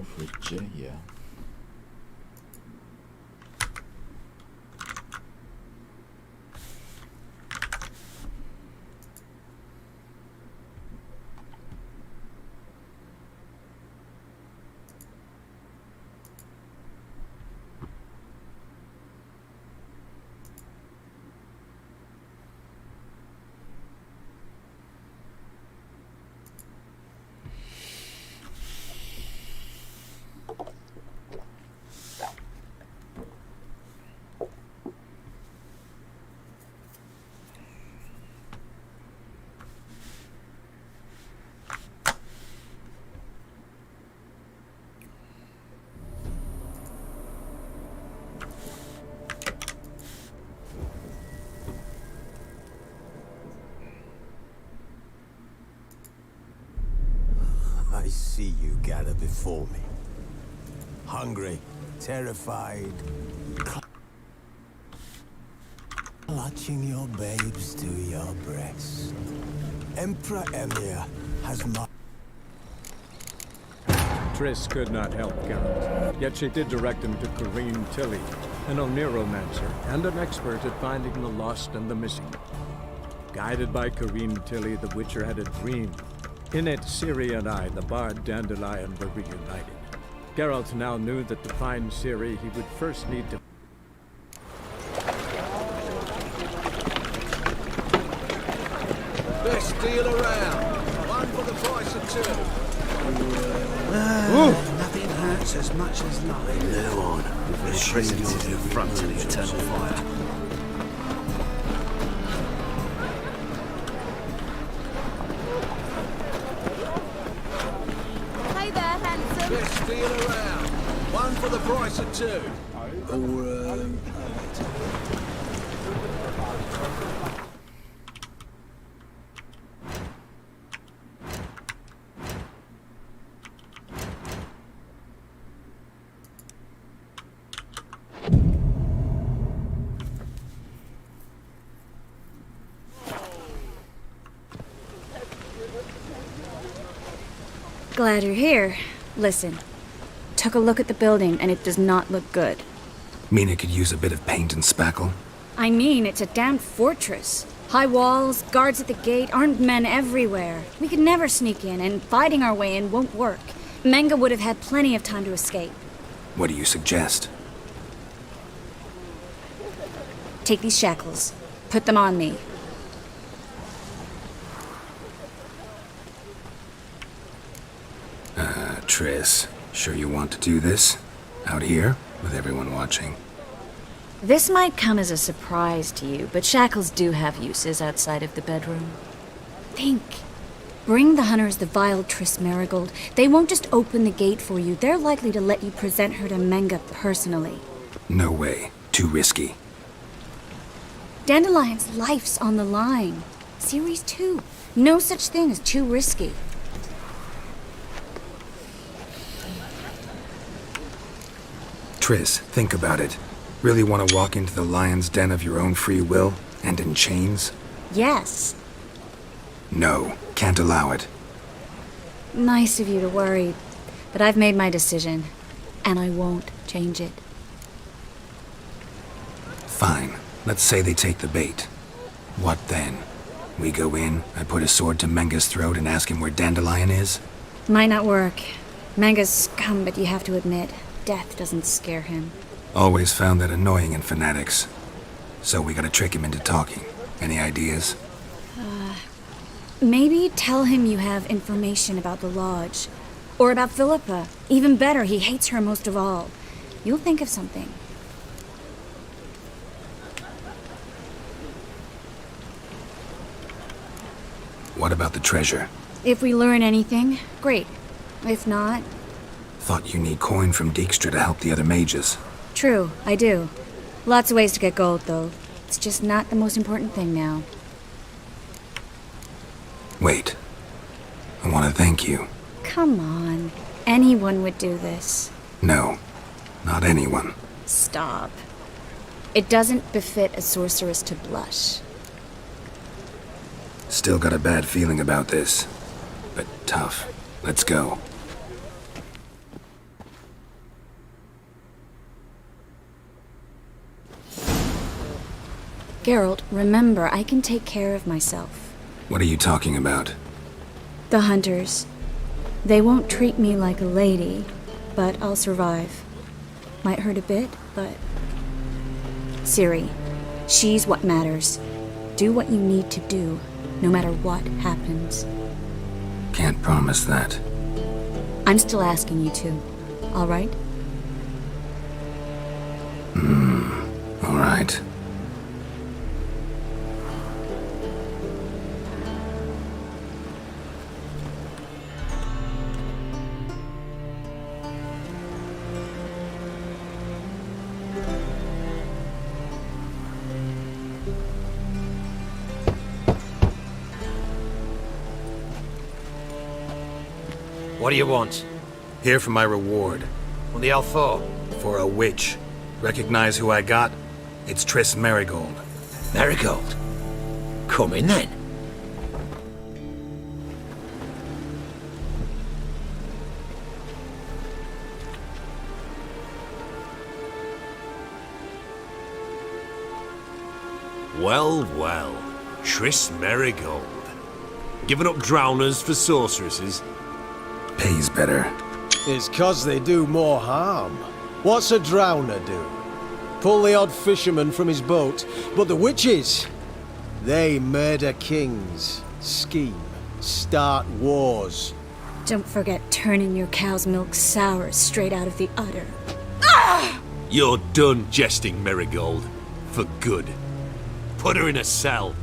Fridge, yeah. I see you gather before me. Hungry, terrified, clutching your babes to your breast. Emperor Emir has Triss could not help Geralt, yet she did direct him to Corrine Tilly, an Oniromancer and an expert at finding the lost and the missing. Guided by Corrine Tilly, the Witcher had a dream. In it, Ciri and I, the bard Dandelion, were reunited. Geralt now knew that to find Ciri, he would first need to... Best deal around. One for the price of two. Nothing hurts as much as lying. no on. The present to the front of the eternal fire. Best deal around. One for the price of two. Glad you're here. Listen, took a look at the building and it does not look good. Mean it could use a bit of paint and spackle? I mean, it's a damn fortress. High walls, guards at the gate, armed men everywhere. We could never sneak in, and fighting our way in won't work. Menga would have had plenty of time to escape. What do you suggest? Take these shackles. Put them on me. Triss, sure you want to do this? Out here, with everyone watching? This might come as a surprise to you, but shackles do have uses outside of the bedroom. Think. Bring the hunters the vile Triss Marigold. They won't just open the gate for you. They're likely to let you present her to Menga personally. No way. Too risky. Dandelion's life's on the line. Series 2. No such thing as too risky. Triss, think about it. Really want to walk into the lion's den of your own free will, and in chains? Yes. No, can't allow it. Nice of you to worry, but I've made my decision, and I won't change it. Fine. Let's say they take the bait. What then? We go in, I put a sword to Menga's throat and ask him where Dandelion is? Might not work. Menga's scum, but you have to admit, death doesn't scare him. Always found that annoying in fanatics. So we gotta trick him into talking. Any ideas? Maybe tell him you have information about the Lodge. Or about Philippa. Even better, he hates her most of all. You'll think of something. What about the treasure? If we learn anything, great. If not... Thought you need coin from Dijkstra to help the other mages. True, I do. Lots of ways to get gold, though. It's just not the most important thing now. Wait. I want to thank you. Come on. Anyone would do this. No, not anyone. Stop. It doesn't befit a sorceress to blush. Still got a bad feeling about this. But tough. Let's go. Geralt, remember, I can take care of myself. What are you talking about? The hunters. They won't treat me like a lady, but I'll survive. Might hurt a bit, but... Ciri, she's what matters. Do what you need to do, no matter what happens. Can't promise that. I'm still asking you to, all right? All right. What do you want? Here for my reward. What the hell for? For a witch. Recognize who I got? It's Triss Merigold. Marigold. Come in then. Well, well. Triss Merigold. Giving up drowners for sorceresses? Pays better. It's 'cause they do more harm. What's a drowner do? Pull the odd fisherman from his boat. But the witches, they murder kings, scheme, start wars. Don't forget turning your cow's milk sour straight out of the udder. You're done jesting, Merigold. For good. Put her in a cell.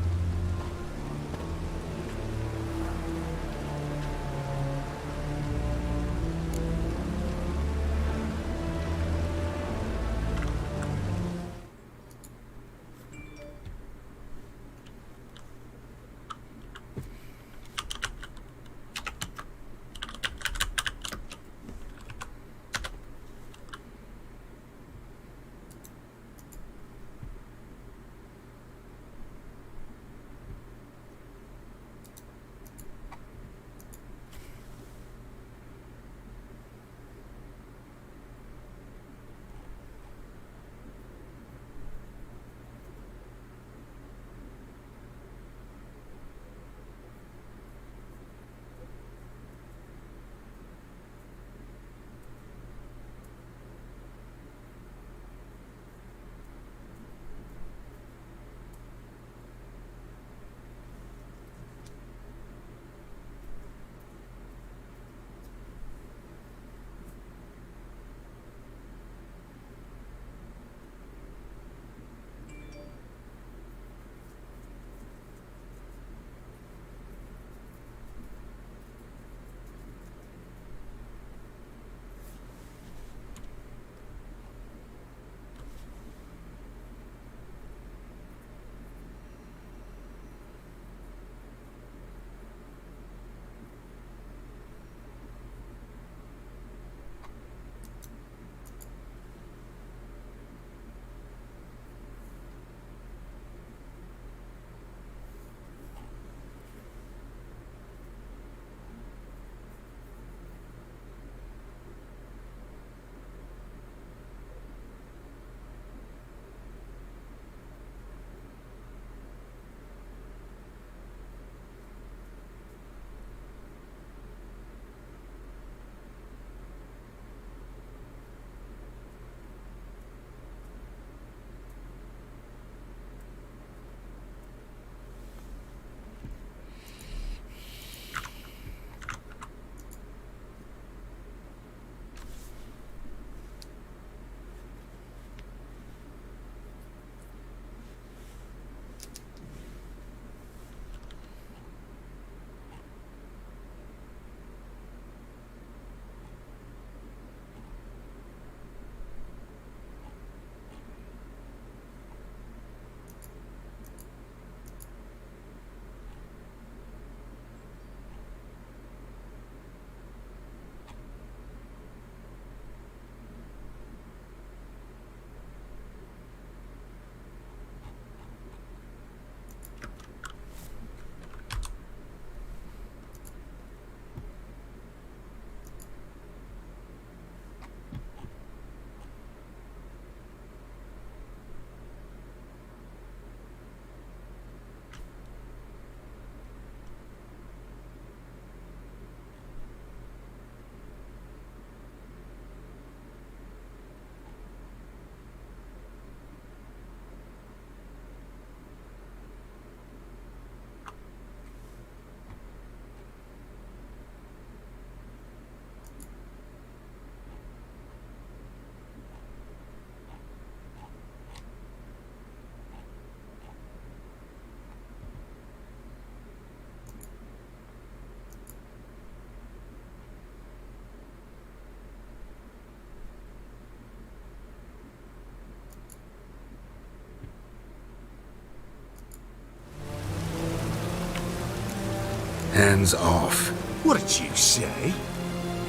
Hands off. What did you say?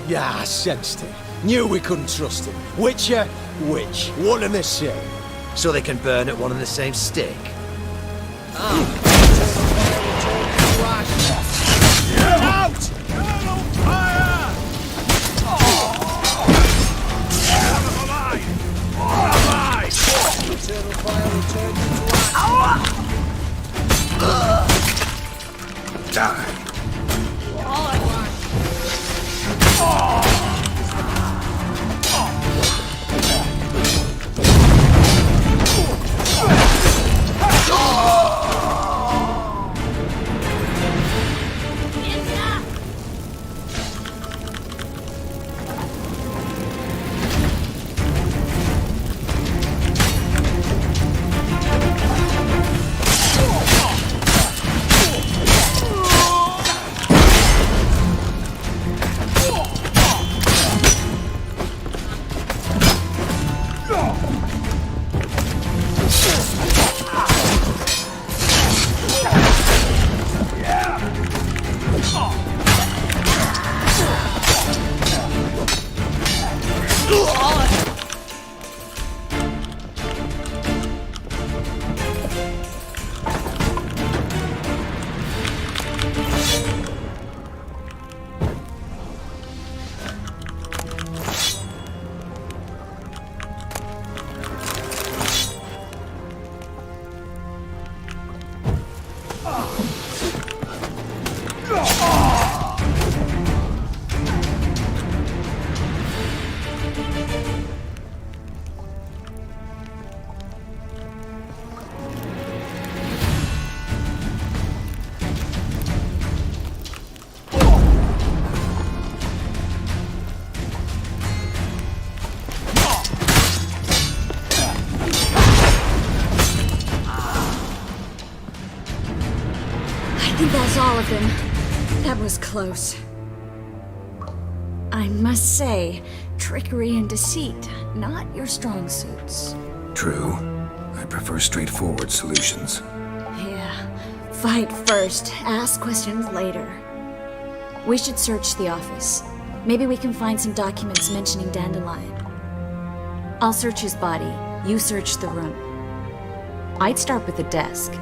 Yeah, I sensed it. Knew we couldn't trust him. Witcher, witch. One and the same. So they can burn at one and the same stick? Die. I think that's all of them. That was close. I must say, trickery and deceit, not your strong suits. True. I prefer straightforward solutions. Yeah. Fight first, ask questions later. We should search the office. Maybe we can find some documents mentioning Dandelion. I'll search his body. You search the room. I'd start with the desk.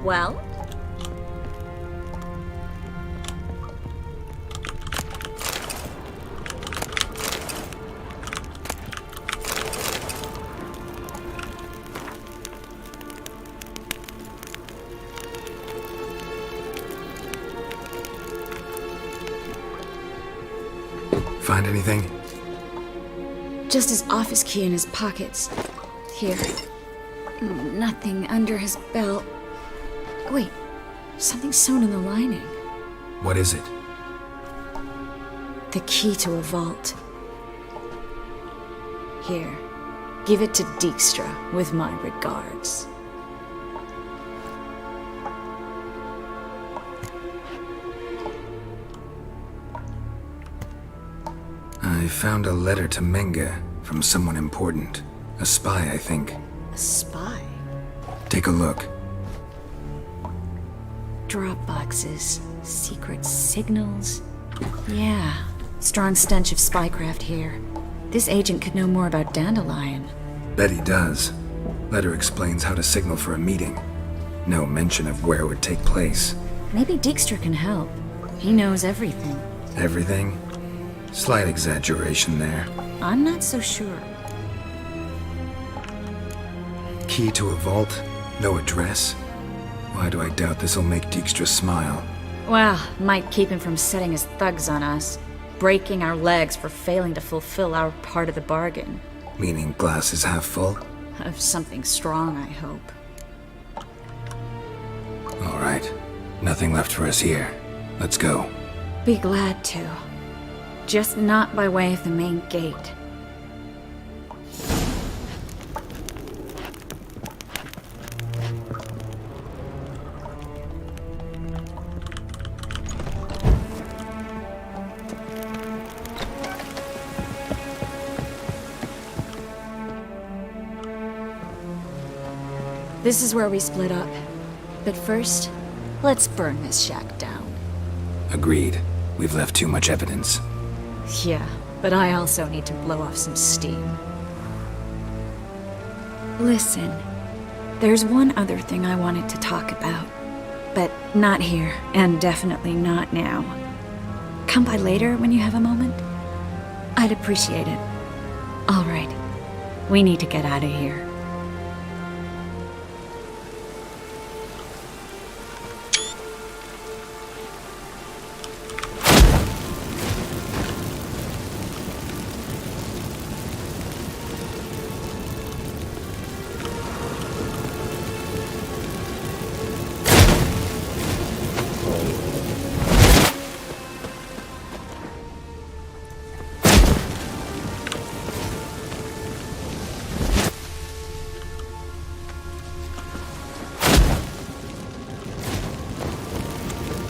Well? Find anything? Just his office key in his pockets. Here. Nothing under his belt. Wait, something sewn in the lining. What is it? The key to a vault. Here, give it to Dijkstra with my regards. I found a letter to Menge from someone important. A spy, I think. A spy? Take a look. Drop boxes, secret signals. Yeah, strong stench of spycraft here. This agent could know more about Dandelion. Bet he does. Letter explains how to signal for a meeting. No mention of where it would take place. Maybe Dijkstra can help. He knows everything. Everything? Slight exaggeration there. I'm not so sure. Key to a vault? No address? Why do I doubt this'll make Dijkstra smile? Well, might keep him from setting his thugs on us. Breaking our legs for failing to fulfill our part of the bargain. Meaning glass is half full? Of something strong, I hope. All right. Nothing left for us here. Let's go. Be glad to. Just not by way of the main gate. This is where we split up. But first, let's burn this shack down. Agreed. We've left too much evidence. Yeah, but I also need to blow off some steam. Listen, there's one other thing I wanted to talk about. But not here, and definitely not now. Come by later when you have a moment? I'd appreciate it. All right, we need to get out of here.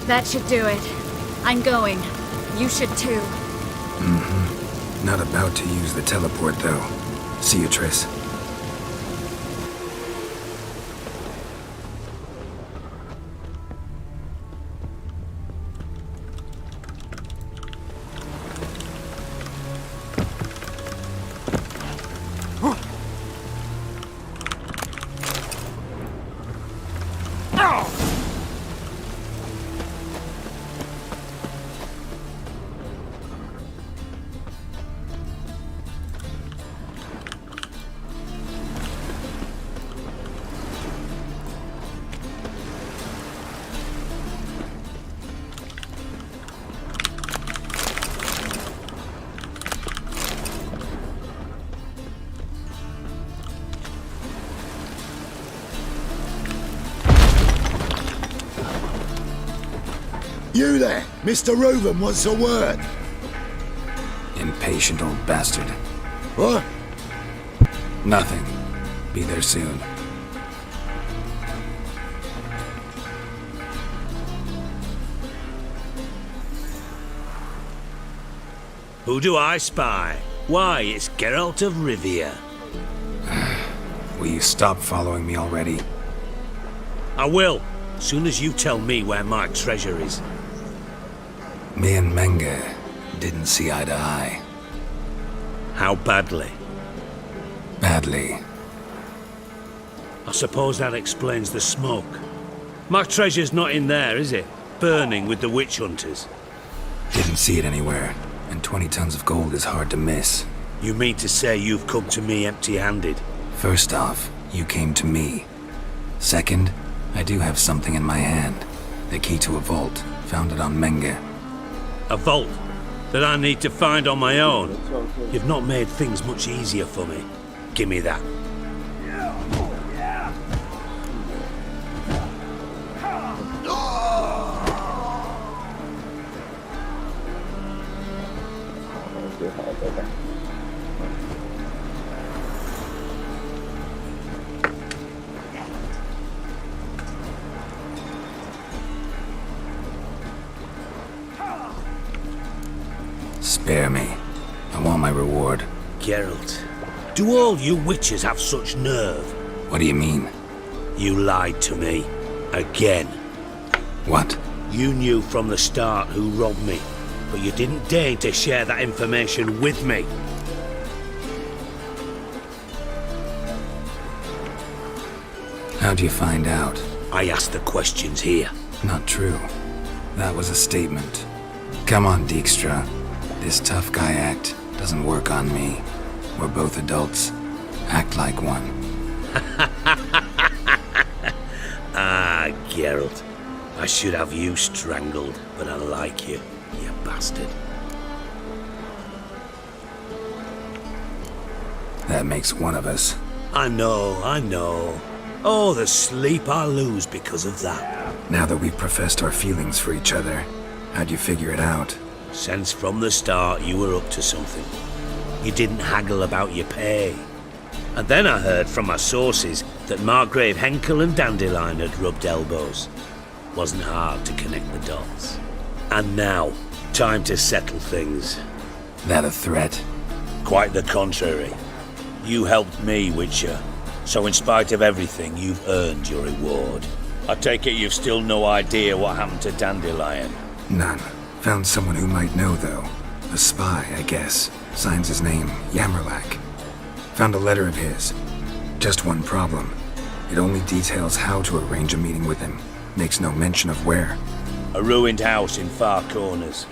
That should do it. I'm going. You should too. Not about to use the teleport, though. See you, Triss. You there, Mr. Reuben wants a word. Impatient old bastard. What? Nothing. Be there soon. Who do I spy? Why, it's Geralt of Rivia. Will you stop following me already? I will, soon as you tell me where my treasure is. Me and Menge didn't see eye to eye. How badly? Badly. I suppose that explains the smoke. My treasure's not in there, is it? Burning with the witch hunters. Didn't see it anywhere, and 20 tons of gold is hard to miss. You mean to say you've come to me empty-handed? First off, you came to me. Second, I do have something in my hand. The key to a vault, found it on Menge. A vault that I need to find on my own? You've not made things much easier for me. Give me that. Spare me. I want my reward. Geralt, do all you witches have such nerve? What do you mean? You lied to me. Again. What? You knew from the start who robbed me, but you didn't deign to share that information with me. How'd you find out? I asked the questions here. Not true. That was a statement. Come on, Dijkstra. This tough guy act doesn't work on me. We're both adults. Act like one. Ah, Geralt. I should have you strangled, but I like you, you bastard. That makes one of us. I know. Oh, the sleep I lose because of that. Now that we've professed our feelings for each other, how'd you figure it out? Since from the start you were up to something. You didn't haggle about your pay. And then I heard from my sources that Margrave Henkel and Dandelion had rubbed elbows. Wasn't hard to connect the dots. And now, time to settle things. That a threat? Quite the contrary. You helped me, Witcher. So in spite of everything, you've earned your reward. I take it you've still no idea what happened to Dandelion? None. Found someone who might know, though. A spy, I guess. Signs his name, Yammerlak. Found a letter of his. Just one problem. It only details how to arrange a meeting with him. Makes no mention of where. A ruined house in Far Corners.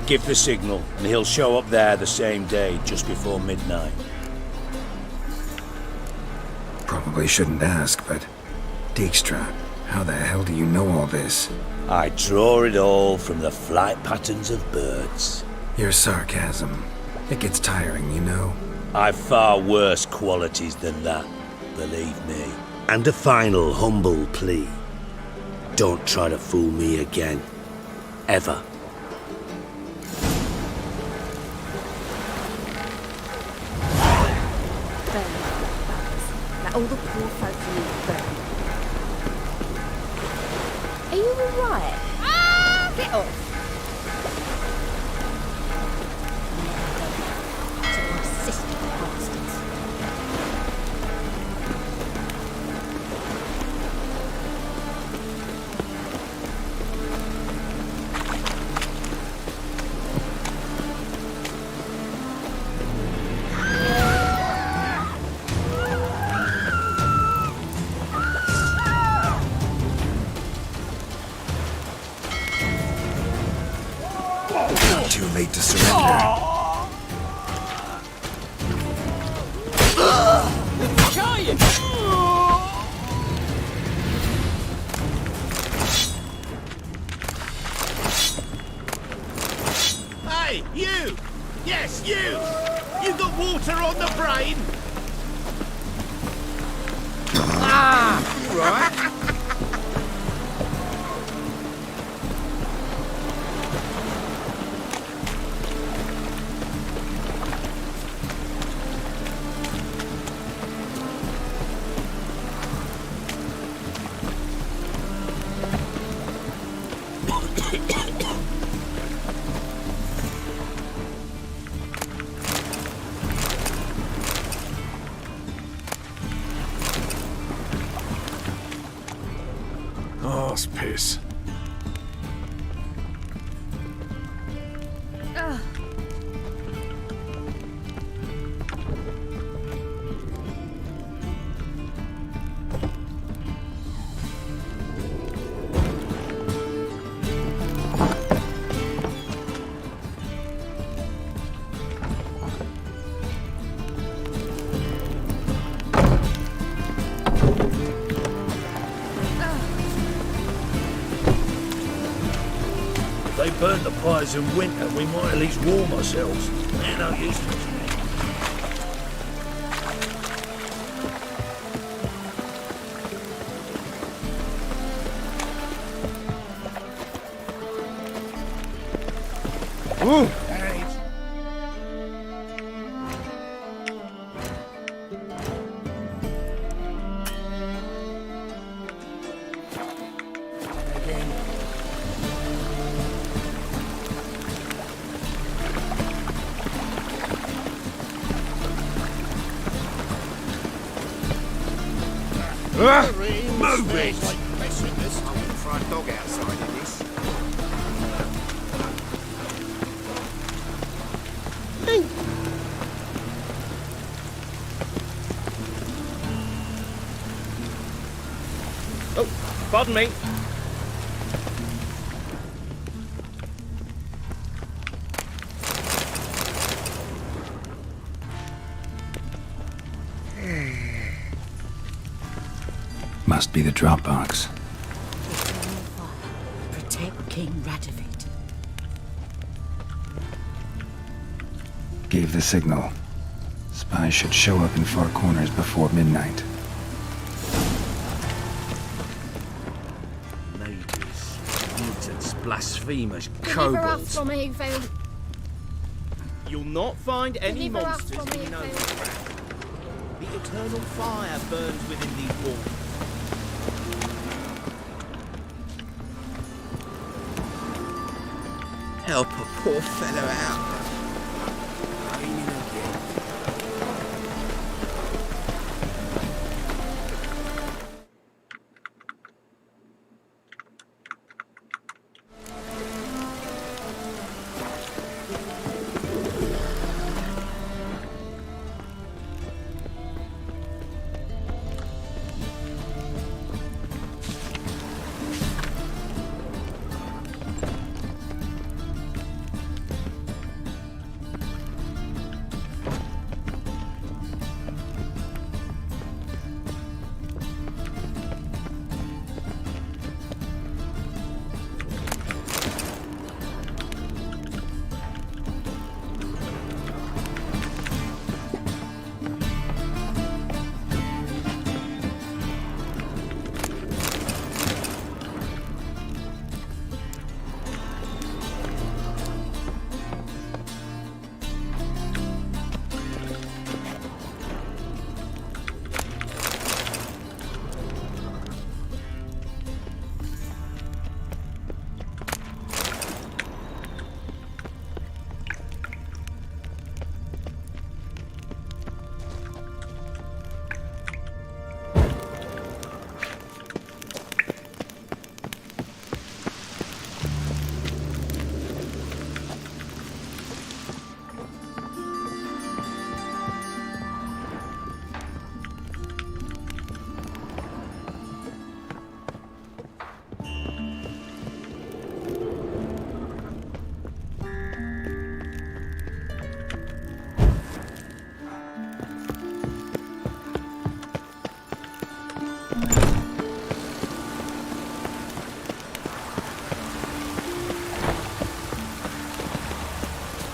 Give the signal, and he'll show up there the same day, just before midnight. Probably shouldn't ask, but... Dijkstra, how the hell do you know all this? I draw it all from the flight patterns of birds. Your sarcasm. It gets tiring, you know? I've far worse qualities than that, believe me. And a final humble plea. Don't try to fool me again. Ever. Like all the poor folk in the burn. Are you alright? Ah! Get off! Too late to surrender. Hey, you! Yes, you! You got water on the brain? Right. Arse piss. they burnt the pyres in winter, we might at least warm ourselves. They're no use to us. Move it! I wouldn't throw a dog outside in this. Oh, pardon me. Must be the Dropbox. Protect King Radovid. Gave the signal. Spies should show up in far corners before midnight. Mages, mutants, blasphemers, Deliver us kobolds. from evil. You'll not find any Deliver us monsters from in evil. Novigrad. The eternal fire burns within these walls. Help a poor fellow out.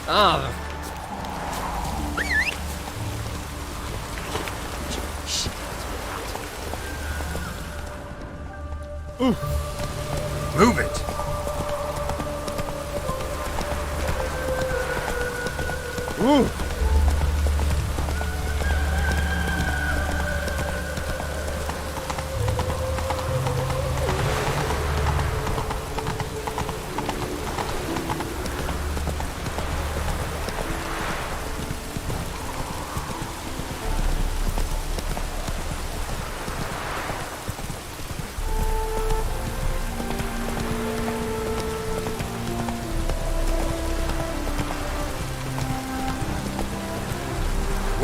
Ah. Move it!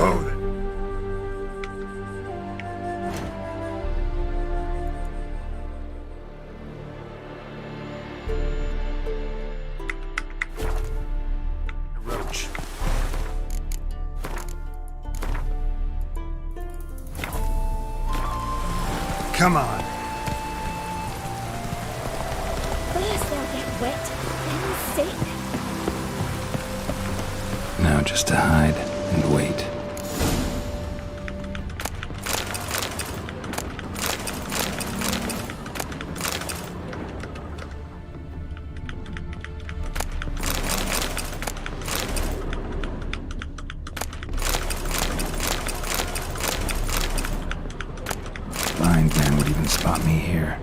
Whoa then. Roach. Come on. First they'll get wet, then safe. Now just to hide and wait. Blind man would even spot me here.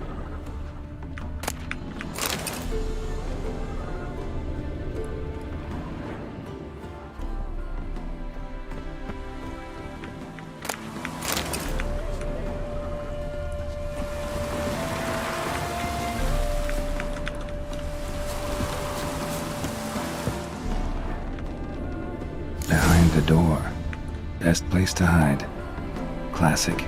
Behind the door. Best place to hide. Classic.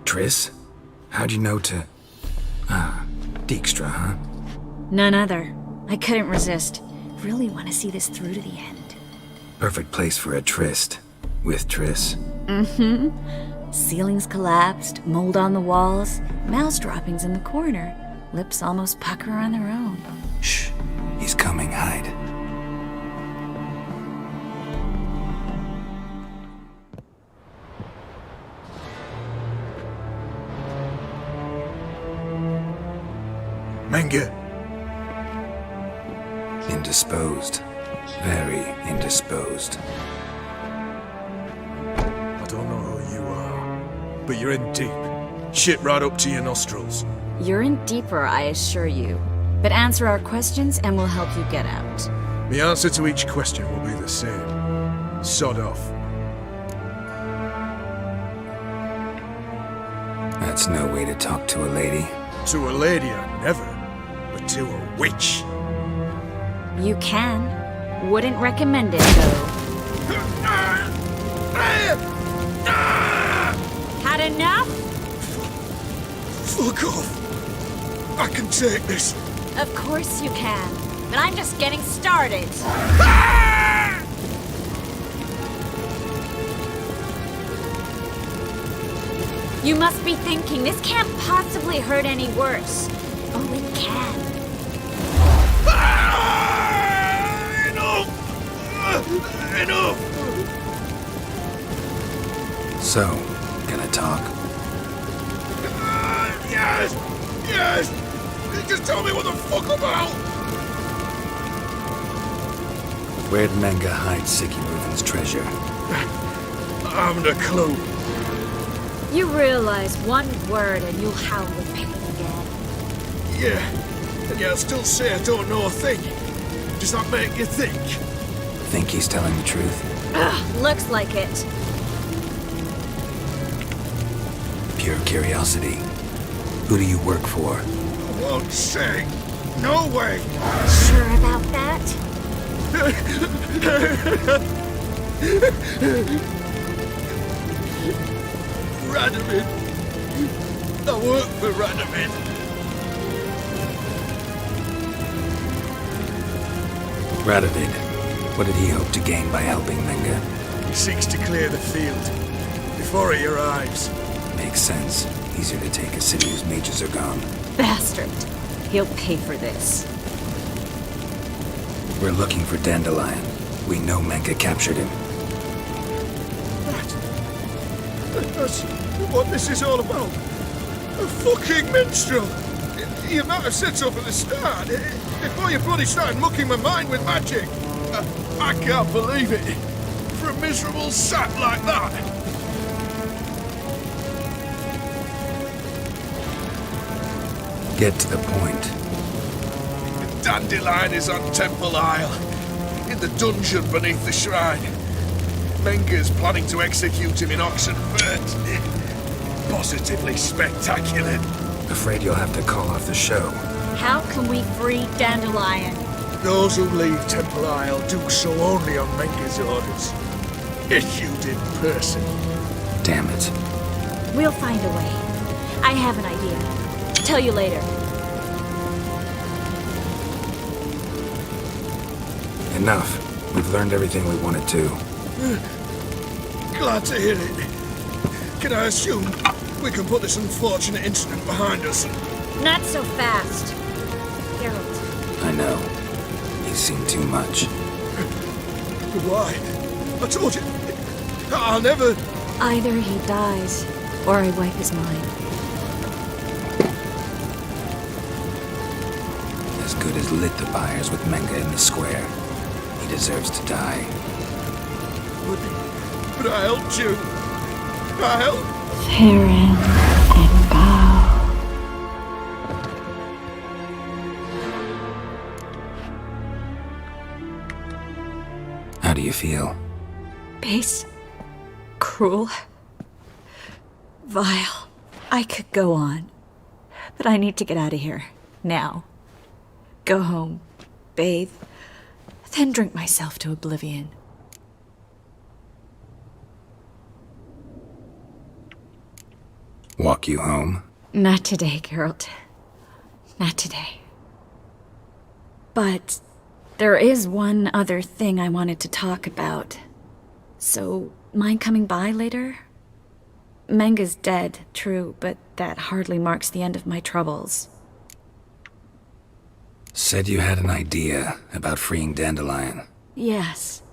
Triss? How'd you know to... Dijkstra, huh? None other. I couldn't resist. Really want to see this through to the end. Perfect place for a tryst. With Triss. Mm-hmm. Ceilings collapsed, mold on the walls, mouse droppings in the corner. Lips almost pucker on their own. Shh. He's coming. Hide. Menge. Indisposed. Very indisposed. I don't know who you are, but you're in deep. Shit right up to your nostrils. You're in deeper, I assure you. But answer our questions and we'll help you get out. The answer to each question will be the same. Sod off. That's no way to talk to a lady. To a lady, I never. But to a witch. You can. Wouldn't recommend it, though. Had enough? Fuck off. I can take this. Of course you can. But I'm just getting started. You must be thinking, this can't possibly hurt any worse. Oh, it can. Enough! So, gonna talk? Yes! Yes! Just tell me what the fuck about! Where'd Menge hide Sicky Reuven's treasure? I haven't a clue. You realize one word and you'll howl with pain again. Yeah, and yet I still say I don't know a thing. Does that make you think? Think he's telling the truth? Ugh, looks like it. Pure curiosity. Who do you work for? I won't say. No way! Sure about that? Radovid. I work for Radovid. Radovid. What did he hope to gain by helping Menge? He seeks to clear the field before he arrives. Makes sense. Easier to take a city whose mages are gone. Bastard. He'll pay for this. We're looking for Dandelion. We know Menge captured him. That's what this is all about. A fucking minstrel! You might have said so from the start, before you bloody started mucking my mind with magic. I can't believe it. For a miserable sap like that. Get to the point. Dandelion is on Temple Isle, in the dungeon beneath the shrine. Menge's planning to execute him in Oxenfurt. Positively spectacular. Afraid you'll have to call off the show. How can we free Dandelion? Those who leave Temple Isle do so only on Menga's orders. Issued in person. Damn it. We'll find a way. I have an idea. Tell you later. Enough. We've learned everything we wanted to. Glad to hear it. Can I assume we can put this unfortunate incident behind us? Not so fast. Geralt. I know. You've seen too much. Why? I told you. I'll never... Either he dies, or I wipe his mind. As good as lit the fires with Menga in the square. He deserves to die. But I helped you. I helped. Farron and Bow. How do you feel? Base. Cruel. Vile. I could go on. But I need to get out of here. Now. Go home. Bathe. Then drink myself to oblivion. Walk you home? Not today, Geralt. Not today. But there is one other thing I wanted to talk about. So, mind coming by later? Menga's dead, true, but that hardly marks the end of my troubles. Said you had an idea about freeing Dandelion. Yes.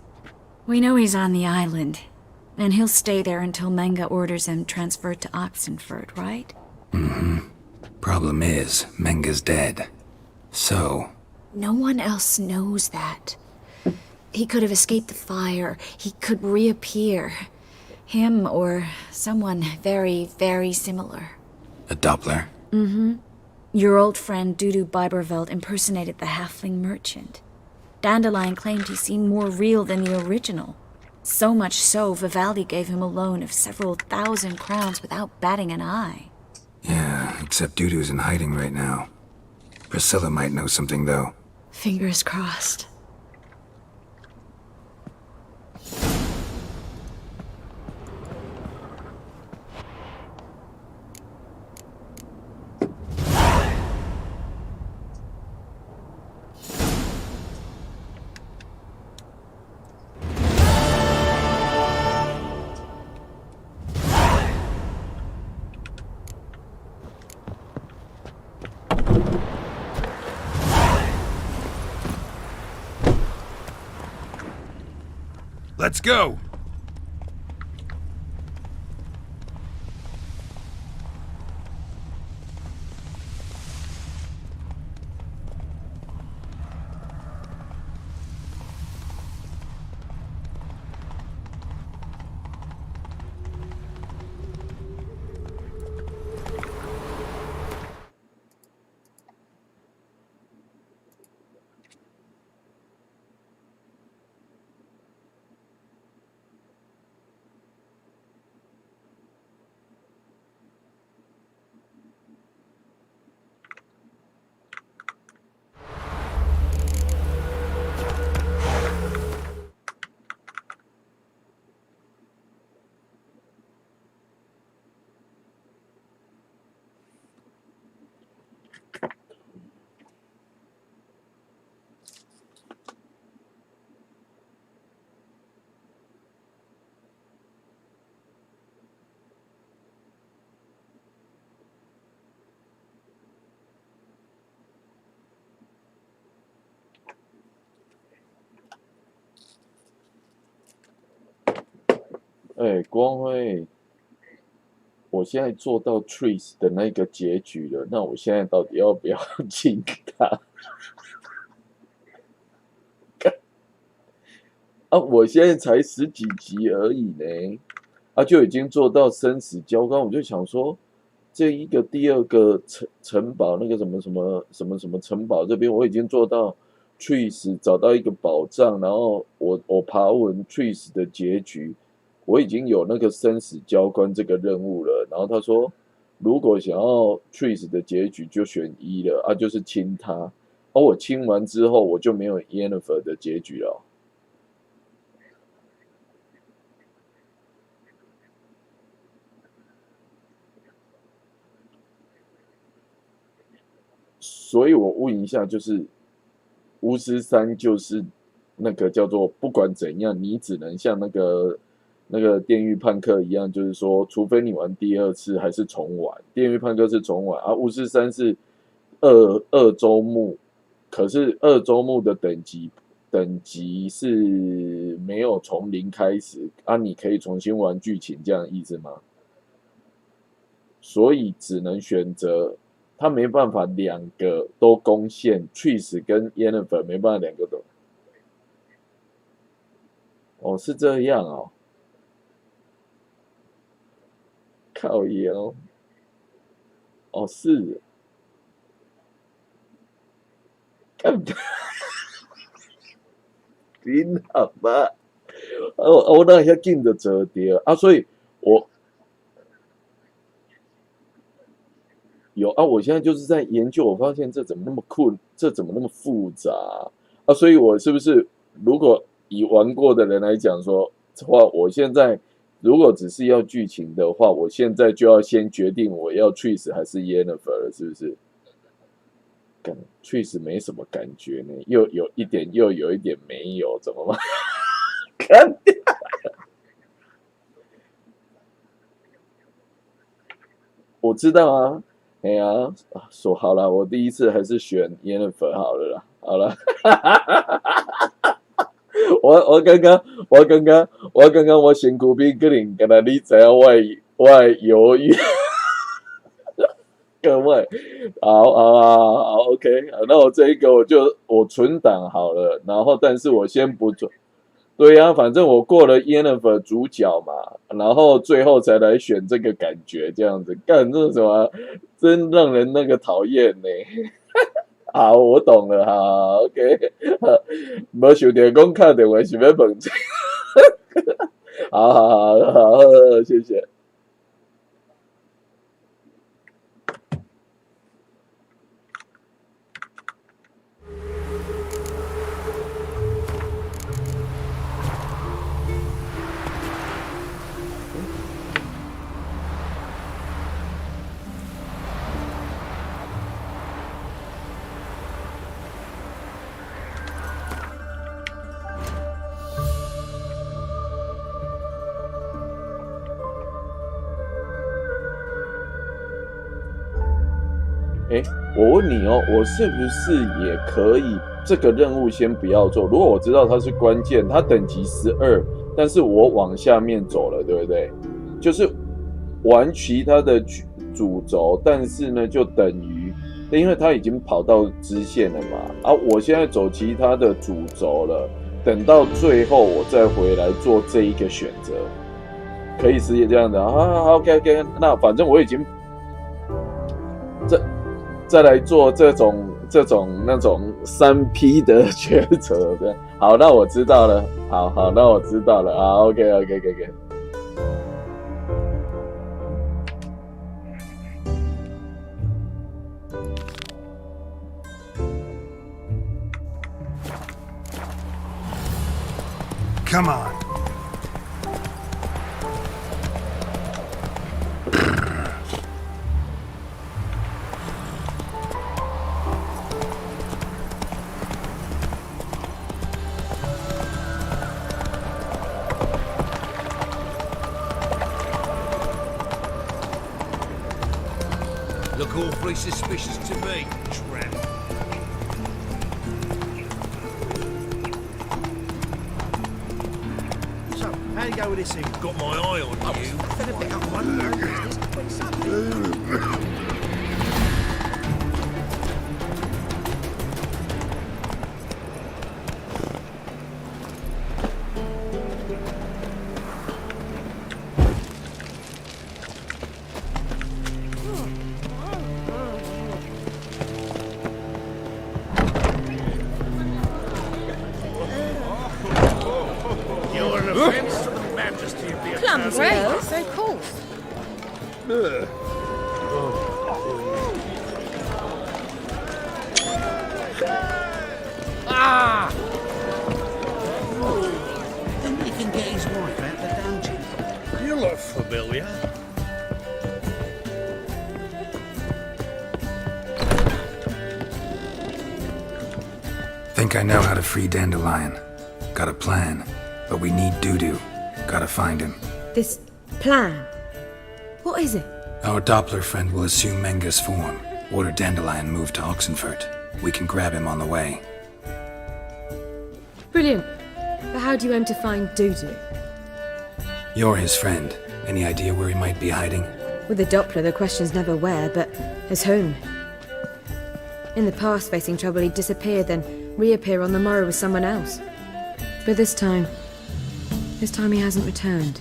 We know he's on the island, and he'll stay there until Menga orders him transferred to Oxenford, right? Mm-hmm. Problem is, Menga's dead. So... No one else knows that. He could have escaped the fire. He could reappear. Him or someone very, very similar. A Doppler? Mm-hmm. Your old friend Dudu Biberveld impersonated the halfling merchant. Dandelion claimed he seemed more real than the original. So much so, Vivaldi gave him a loan of several thousand crowns without batting an eye. Yeah, except Dudu's in hiding right now. Priscilla might know something, though. Fingers crossed. Let's go!哎，光辉，我现在做到 Trees 的那个结局了，那我现在到底要不要亲他？啊，我现在才10几集而已呢，啊，就已经做到生死交关，我就想说，这一个第二个城堡那个什么什么什么什么城堡这边，我已经做到 Trees 找到一个宝藏，然后我爬文 Trees 的结局。我已经有那个生死交关这个任务了，然后他说如果想要 Triss 的结局就选1了啊，就是亲他。我亲完之后我就没有 Yennefer 的结局了。所以我问一下，就是巫师3就是那个叫做不管怎样，你只能像那个电狱判客一样，就是说，除非你玩第2次还是重玩。电狱判客是重玩啊，巫师3是二周目，可是2周目的等级是没有从0开始啊，你可以重新玩剧情，这样的意思吗？所以只能选择。他没办法2个都攻陷 ，Triss 跟 Yennefer 没办法2个都。哦，是这样哦。靠腰。哦，是。干真好吧？我那遐紧就做掉啊，所以我。有啊，我现在就是在研究，我发现这怎么那么困，这怎么那么复杂啊？所以我是不是如果以玩过的人来讲说话，我现在如果只是要剧情的话，我现在就要先决定我要 Triss 还是 Yennefer 了，是不是？Triss 没什么感觉呢，又有一点没有，怎么办？看我知道啊。哎呀，说好了，我第1次还是选 Yennefer 好了啦，好了。我刚刚我身躯边可能跟他你知道我犹豫，各位，好 ，OK， 好，那我这一个我存档好了，然后但是我先不做。对呀，反正我过了 Yennefer 主角嘛，然后最后才来选这个感觉，这样子干这什么，真让人那个讨厌呢。好，我懂了，好 ，OK， 没想到讲打电话是要问这个，好，谢谢。我问你哦，我是不是也可以这个任务先不要做？如果我知道它是关键，它等级12，但是我往下面走了，对不对？就是玩其他的主轴，但是呢，就等于因为它已经跑到支线了嘛，我现在走其他的主轴了，等到最后我再回来做这一个选择，可以是这样的啊 ？OK， 那反正我已经再来做这种那种3P 的抉择的。好，那我知道了。好，那我知道了。好 ，OK。Come on. Look awfully suspicious to me, tramp. So, how you go with this thing? Got my eye on you. Been a bit up one Clumsy, of course. bill, yeah? Think I know how to free Dandelion. Got a plan, but we need Dudu. Gotta find him. This plan? What is it? Our Doppler friend will assume Menga's form. Order Dandelion moved to Oxenfurt. We can grab him on the way. Brilliant. But how do you aim to find Dudu? You're his friend. Any idea where he might be hiding? With the Doppler, the question's never where, but as whom. In the past, facing trouble, he'd disappear, then reappear on the morrow with someone else. But this time he hasn't returned.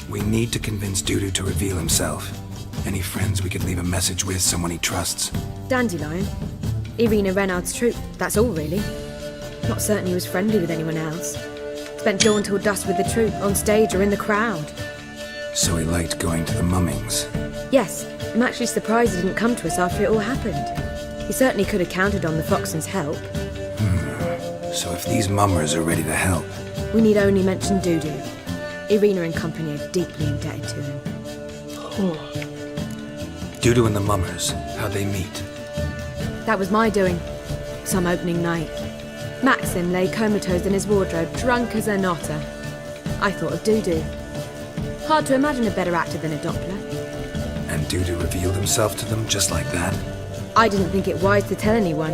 We need to convince Dudu to reveal himself. Any friends we could leave a message with, someone he trusts? Dandelion? Irina Renard's troop, that's all really. Not certain he was friendly with anyone else. Spent dawn till dusk with the troop, on stage or in the crowd. So he liked going to the mummings. Yes, I'm actually surprised he didn't come to us after it all happened. He certainly could have counted on the Foxton's help. So if these mummers are ready to help... We need only mention Dudu. Irina and company are deeply indebted to him. Dudu and the mummers, how'd they meet? That was my doing. Some opening night. Maxim lay comatose in his wardrobe, drunk as an otter. I thought of Dudu. Hard to imagine a better actor than a Doppler. And Dudu revealed himself to them just like that? I didn't think it wise to tell anyone.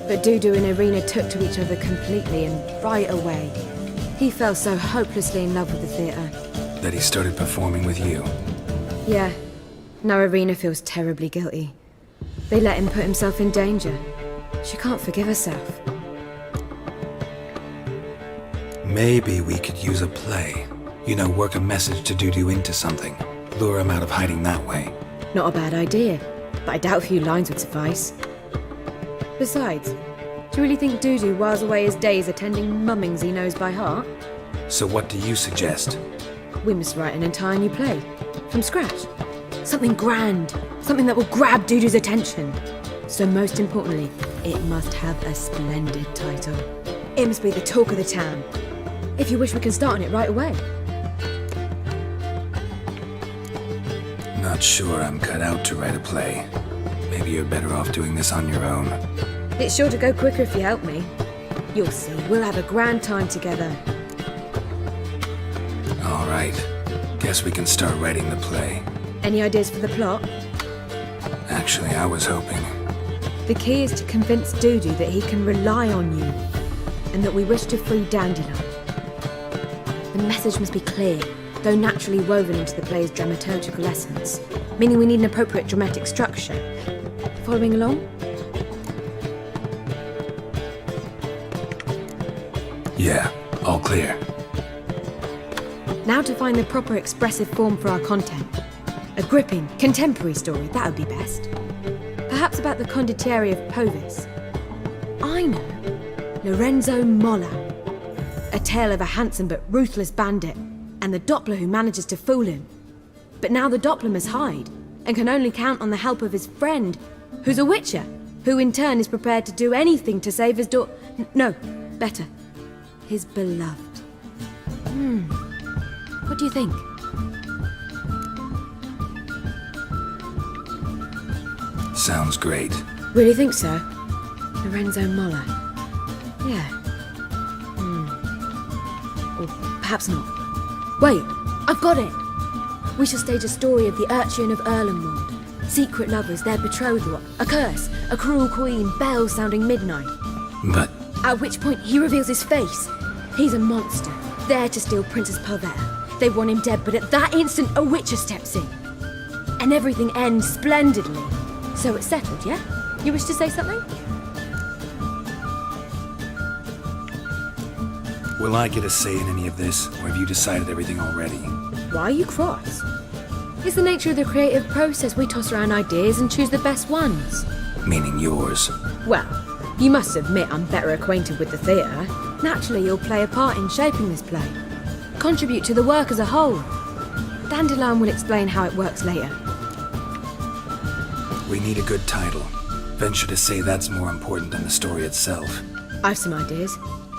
But Dudu and Irina took to each other completely and right away. He fell so hopelessly in love with the theatre. That he started performing with you? Yeah. Now Irina feels terribly guilty. They let him put himself in danger. She can't forgive herself. Maybe we could use a play. You know, work a message to Dudu into something. Lure him out of hiding that way. Not a bad idea, but I doubt a few lines would suffice. Besides, do you really think Dudu whiles away his days attending mummings he knows by heart? So what do you suggest? We must write an entire new play. From scratch. Something grand. Something that will grab Dudu's attention. So most importantly, it must have a splendid title. It must be the talk of the town. If you wish, we can start on it right away. Not sure I'm cut out to write a play. Maybe you're better off doing this on your own. It's sure to go quicker if you help me. You'll see, we'll have a grand time together. All right. Guess we can start writing the play. Any ideas for the plot? Actually, I was hoping. The key is to convince Dudu that he can rely on you, and that we wish to free Dandelion. The message must be clear, though naturally woven into the play's dramaturgical essence, meaning we need an appropriate dramatic structure. Following along? Yeah, all clear. Now to find the proper expressive form for our content. A gripping, contemporary story, that would be best. Perhaps about the condottieri of Povis. I know. Lorenzo Molla. A tale of a handsome but ruthless bandit, and the Doppler who manages to fool him. But now the Doppler must hide, and can only count on the help of his friend, who's a witcher, who in turn is prepared to do anything to save his no, better, his beloved. What do you think? Sounds great. Really think so? Lorenzo Molla. Yeah. Or perhaps not. Wait, I've got it! We shall stage a story of the Urchin of Erlenwald. Secret lovers, their betrothal, a curse, a cruel queen, bells sounding midnight. But... At which point he reveals his face. He's a monster, there to steal Princess Pavetta. They want him dead, but at that instant a witcher steps in. And everything ends splendidly. So it's settled, yeah? You wish to say something? Will I get a say in any of this, or have you decided everything already? Why are you cross? It's the nature of the creative process. We toss around ideas and choose the best ones. Meaning yours. Well, you must admit I'm better acquainted with the theatre. Naturally, you'll play a part in shaping this play. Contribute to the work as a whole. Dandelion will explain how it works later. We need a good title. Venture to say that's more important than the story itself. I've some ideas.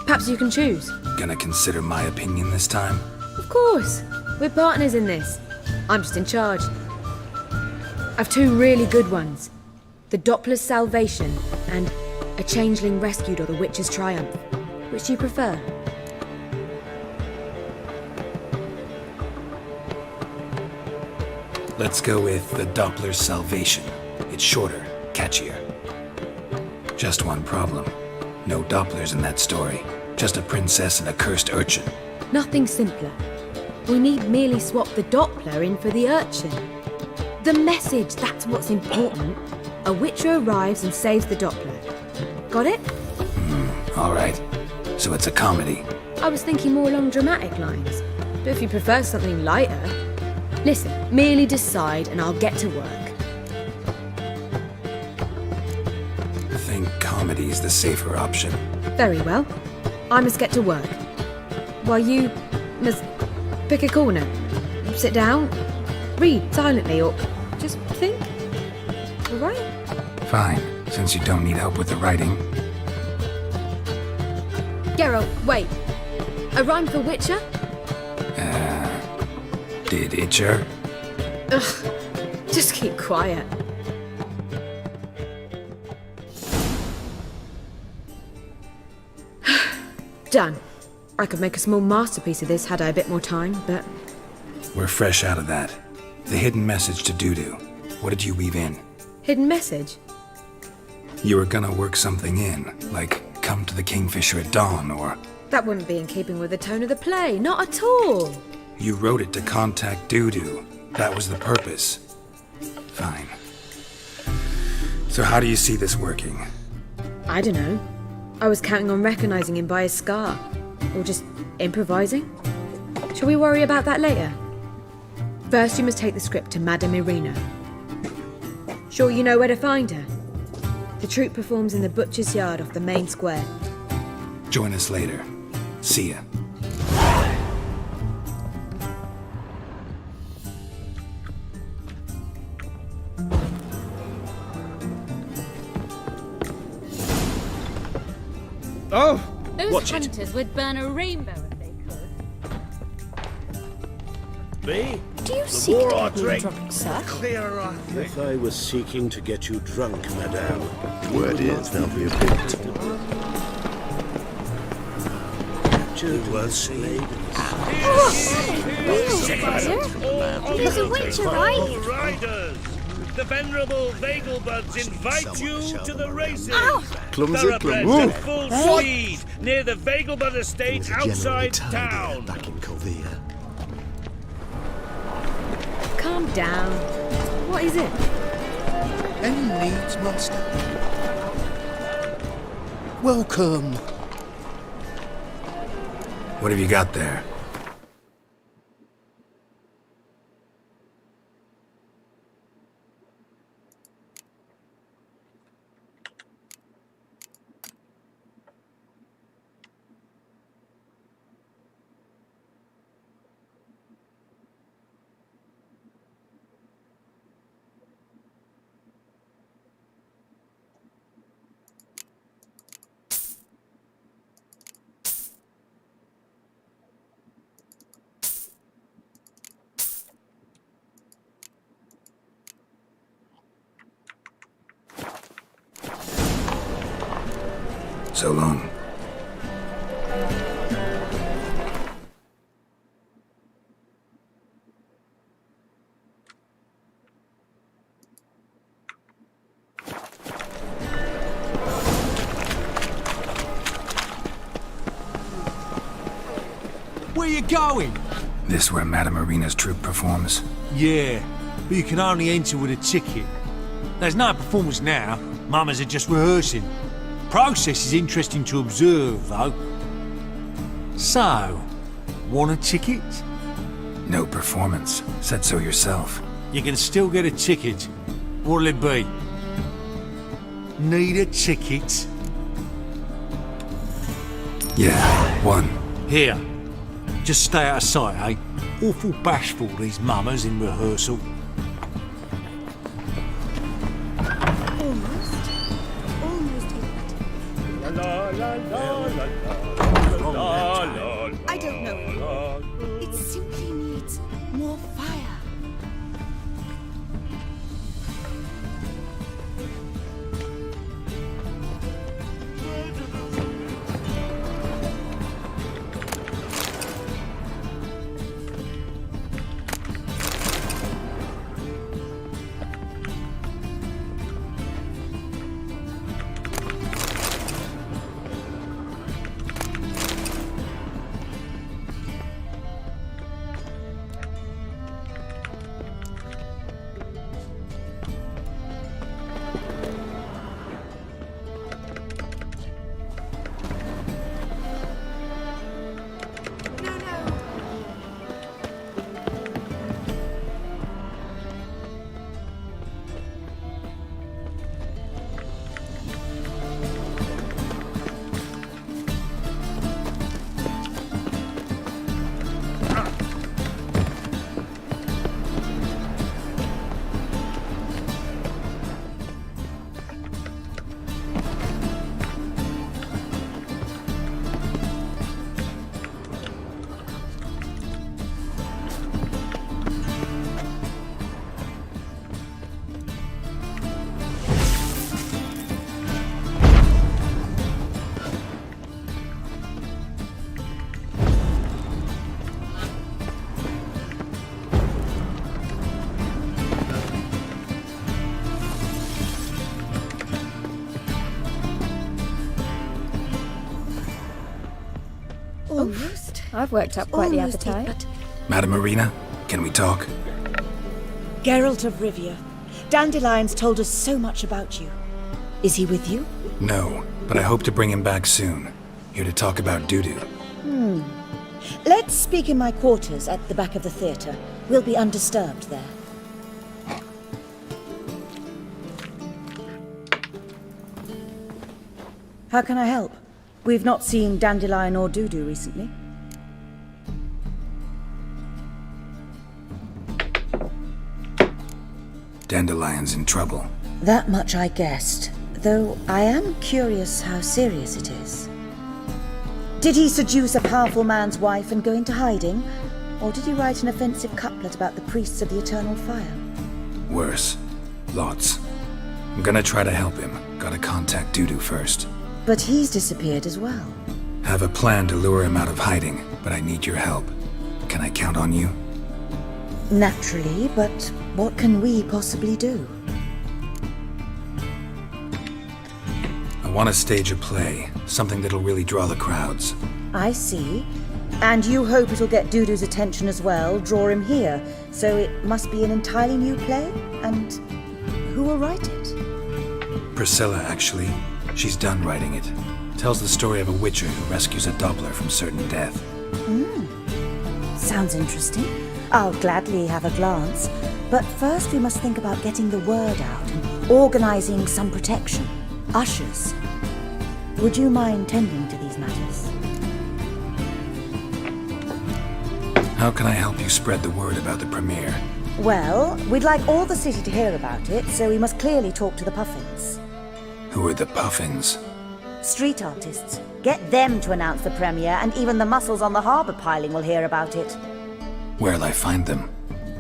Perhaps you can choose. Gonna consider my opinion this time? Of course. We're partners in this. I'm just in charge. I've two really good ones. The Doppler's Salvation and A Changeling Rescued or the Witch's Triumph. Which do you prefer? Let's go with the Doppler's Salvation. It's shorter, catchier. Just one problem. No Dopplers in that story. Just a princess and a cursed urchin. Nothing simpler. We need merely swap the Doppler in for the urchin. The message, that's what's important. A witcher arrives and saves the Doppler. Got it? All right. So it's a comedy. I was thinking more along dramatic lines. But if you prefer something lighter... Listen, merely decide and I'll get to work. I think comedy's the safer option. Very well. I must get to work. While you must pick a corner. Sit down, read silently, or just think. All right? Fine, since you don't need help with the writing. Geralt, wait. A rhyme for Witcher? Did Itcher? Ugh, just keep quiet. Done. I could make a small masterpiece of this had I a bit more time, but... We're fresh out of that. The hidden message to Dudu. What did you weave in? Hidden message? You were gonna work something in, like come to the Kingfisher at dawn, or... That wouldn't be in keeping with the tone of the play, not at all. You wrote it to contact Dudu. That was the purpose. Fine. So how do you see this working? I don't know. I was counting on recognizing him by his scar. Or just improvising. Shall we worry about that later? First you must take the script to Madame Irina. Sure you know where to find her? The troupe performs in the butcher's yard off the main square. Join us later. See ya. Oh! Those Watch hunters would burn a rainbow if they could. Me? Do you The seek more to I get me drink, drunk, sir? clearer I think. If I was seeking to get you drunk, madame, Word is there'll be a bit. you were slain. He's a witcher, right? Riders! The venerable Vagelbuds invite you to the races! Clumsy, Thoroughbreds clumsy. at full speed near the Vagelbud estate outside town. Back in Covea. Calm down. What is it? Any needs, master? Welcome. What have you got there? So long. Where you going? This where Madame Irina's troupe performs? Yeah, but you can only enter with a ticket. There's no performance now. Mamas are just rehearsing. Process is interesting to observe, though. So, want a ticket? No performance. Said so yourself. You can still get a ticket. What'll it be? Need a ticket? Yeah, one. Here. Just stay out of sight, eh? Awful bashful, these mamas in rehearsal. Almost. I've worked up quite the appetite. Madam Marina, can we talk? Geralt of Rivia. Dandelion's told us so much about you. Is he with you? No, but I hope to bring him back soon. Here to talk about Dudu. Let's speak in my quarters at the back of the theatre. We'll be undisturbed there. How can I help? We've not seen Dandelion or Dudu recently. Dandelion's in trouble. That much I guessed, though I am curious how serious it is. Did he seduce a powerful man's wife and go into hiding? Or did he write an offensive couplet about the priests of the eternal fire? Worse. Lots. I'm gonna try to help him. Gotta contact Dudu first. But he's disappeared as well. Have a plan to lure him out of hiding, but I need your help. Can I count on you? Naturally, but what can we possibly do? I want to stage a play, something that'll really draw the crowds. I see. And you hope it'll get Dudu's attention as well, draw him here. So it must be an entirely new play? And who will write it? Priscilla, actually. She's done writing it. Tells the story of a witcher who rescues a Doppler from certain death. Sounds interesting. I'll gladly have a glance. But first we must think about getting the word out and organizing some protection. Ushers. Would you mind tending to these matters? How can I help you spread the word about the premiere? Well, we'd like all the city to hear about it, so we must clearly talk to the Puffins. Who are the Puffins? Street artists. Get them to announce the premiere, and even the muscles on the harbour piling will hear about it. Where'll I find them?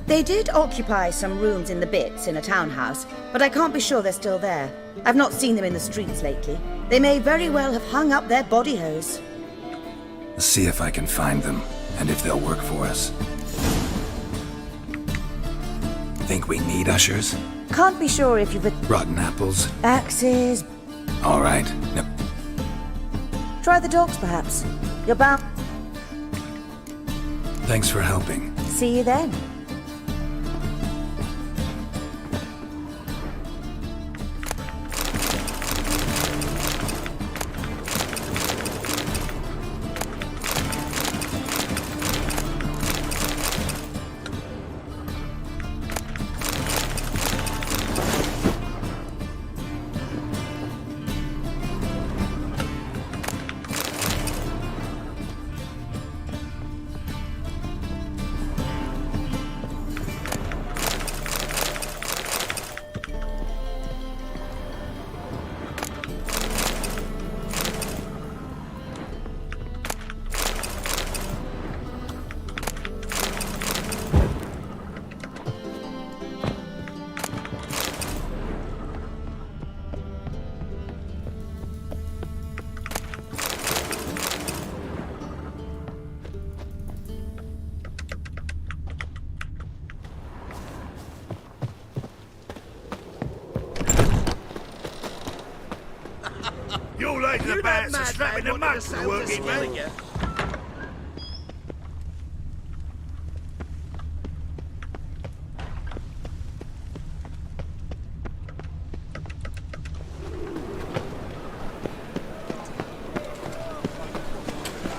They did occupy some rooms in the Bits in a townhouse, but I can't be sure they're still there. I've not seen them in the streets lately. They may very well have hung up their body hose. Let's see if I can find them, and if they'll work for us. Think we need ushers? Can't be sure if you've... Rotten apples? Axes... All right. No. Try the dogs, perhaps. You're bound... Thanks for helping. See you then. You're late to the bats and strapping the mug for the working man.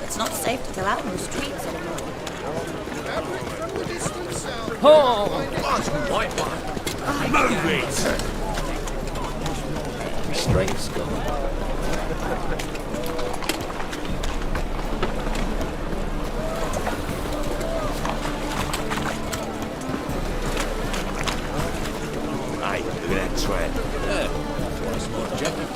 It's not safe to go out on the streets anymore. Move it! Restraints gone. Hey, look at that trap. Twice more objective.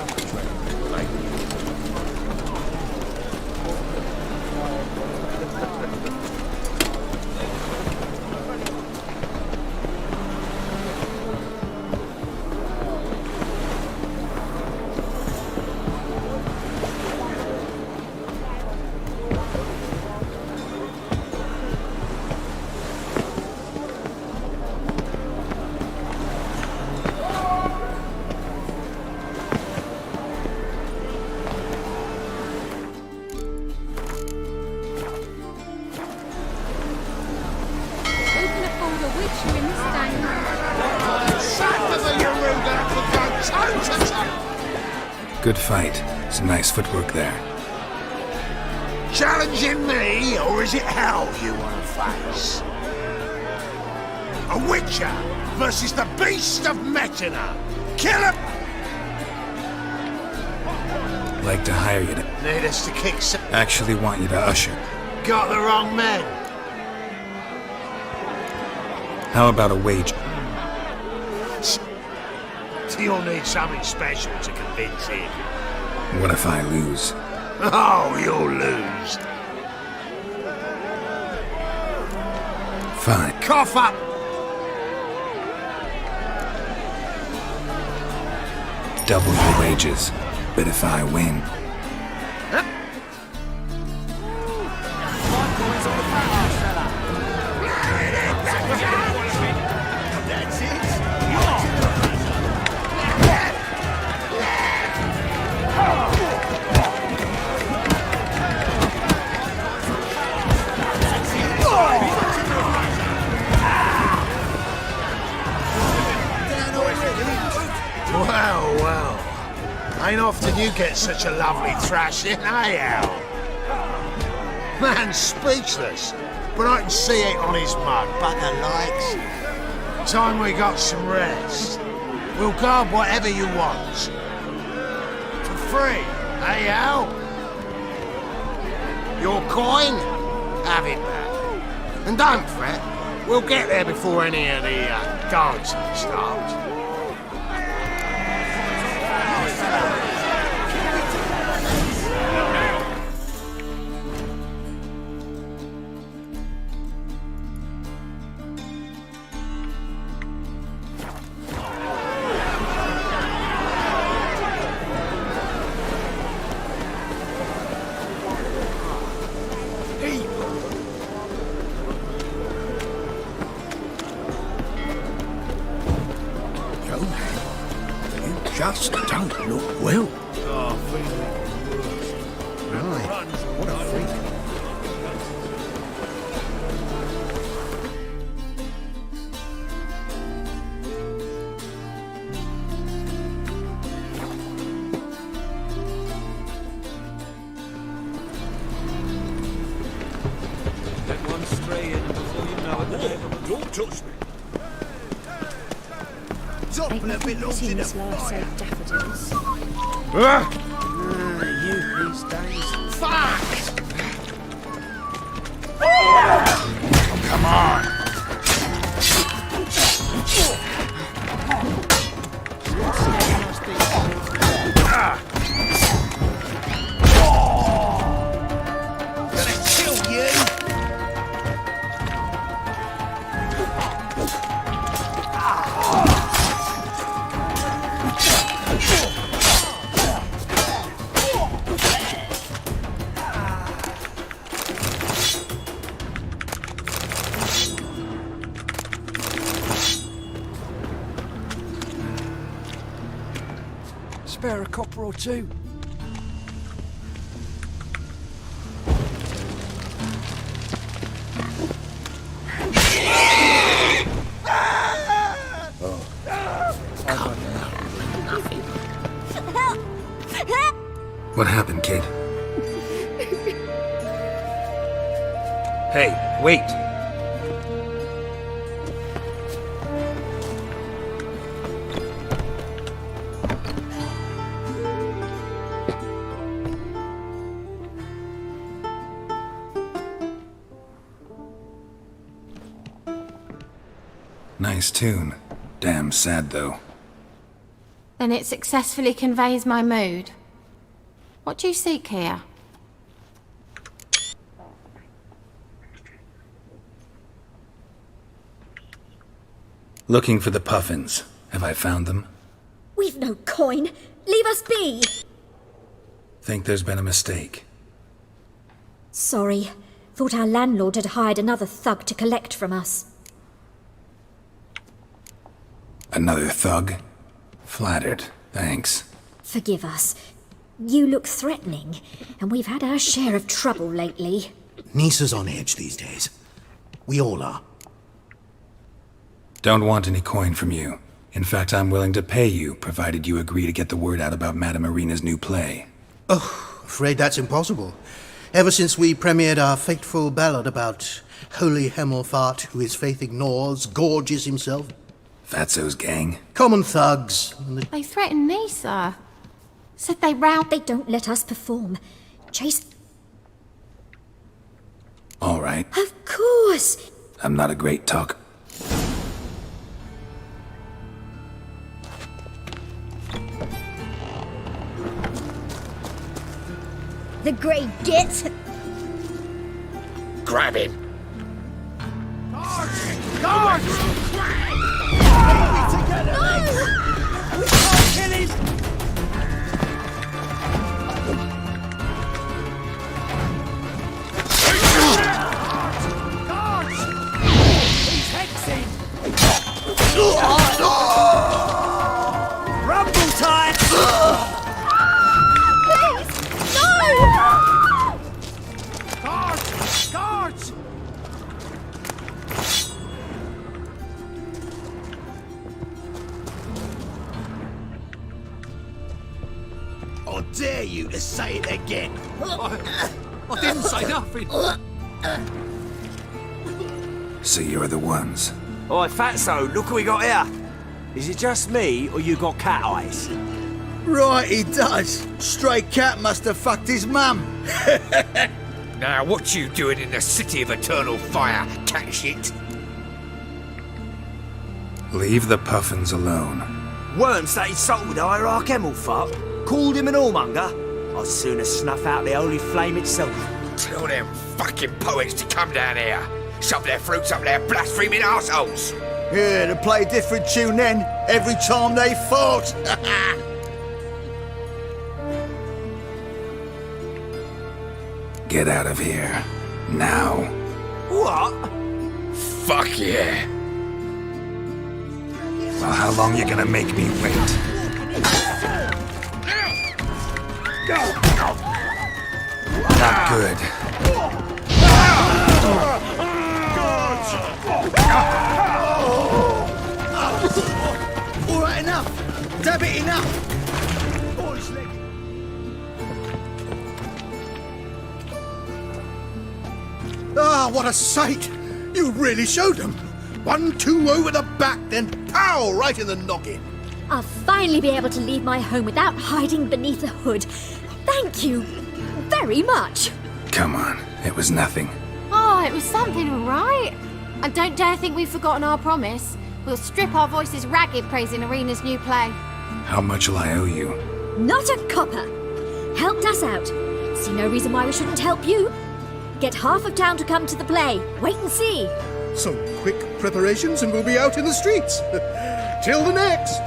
Good fight. Some nice footwork there. Challenging me, or is it hell you want to face? A Witcher versus the Beast of Metina. Kill him! Like to hire you to... Need us to kick some... Actually want you to usher. Got the wrong men. How about a wager? You'll need something special to convince him. What if I lose? Oh, you'll lose. Fine. Cough up! Double your wages. But if I win... Well. Ain't often you get such a lovely thrashing, eh, Al? Man's speechless, but I can see it on his mug. Bugger likes. Time we got some rest. We'll guard whatever you want. For free, eh, Al? Your coin? Have it back. And don't fret, we'll get there before any of the dancing starts. Just don't look well. Oh, feeling worse. Right, what a freak. Let one stray in before you know it. Don't touch me. I've seen this last say daffodils. You these days. Fuck! Oh, come on! Gonna kill you! Spare a copper or two. What happened, kid? Hey, wait! Nice tune. Damn sad, though. Then it successfully conveys my mood. What do you seek here? Looking for the puffins. Have I found them? We've no coin. Leave us be. Think there's been a mistake. Sorry. Thought our landlord had hired another thug to collect from us. Another thug? Flattered. Thanks. Forgive us. You look threatening, and we've had our share of trouble lately. Nisa's on edge these days. We all are. Don't want any coin from you. In fact, I'm willing to pay you, provided you agree to get the word out about Madame Irina's new play. Oh, afraid that's impossible. Ever since we premiered our fateful ballad about Holy Hemelfart, who his faith ignores, gorges himself. Fatso's gang? Common thugs. They threatened me, sir. Said they They don't let us perform. Chase... All right. Of course! I'm not a great talker. The Grey Git! Grab him. Guards! Together, we can't kill him! Guards! He's hexing! Rumble time! Please! No! Guards! Guards! I dare you to say it again. I didn't say nothing. So you're the ones. Oi, Fatso, look who we got here. Is it just me, or you got cat eyes? Right, he does. Stray cat must have fucked his mum. Now, what you doing in the city of eternal fire, cat shit? Leave the puffins alone. Worms that insulted Hierarch Hemelfart, called him an whoremonger. I'd sooner snuff out the holy flame itself. Tell them fucking poets to come down here. Shove their fruits up their blaspheming arseholes. Yeah, to play a different tune then, every time they fought. Get out of here. Now. What? Fuck yeah. Well, how long you gonna make me wait? Not good. All right, enough. Damn it, enough. Ah, what a sight! You really showed them. 1-2 over the back, then pow, right in the noggin. I'll finally be able to leave my home without hiding beneath a hood. Thank you very much. Come on, it was nothing. Oh, it was something, all right. And don't dare think we've forgotten our promise. We'll strip our voices ragged praising Irina's new play. How much will I owe you? Not a copper. Helped us out. See no reason why we shouldn't help you. Get half of town to come to the play. Wait and see. Some quick preparations and we'll be out in the streets. Till the next.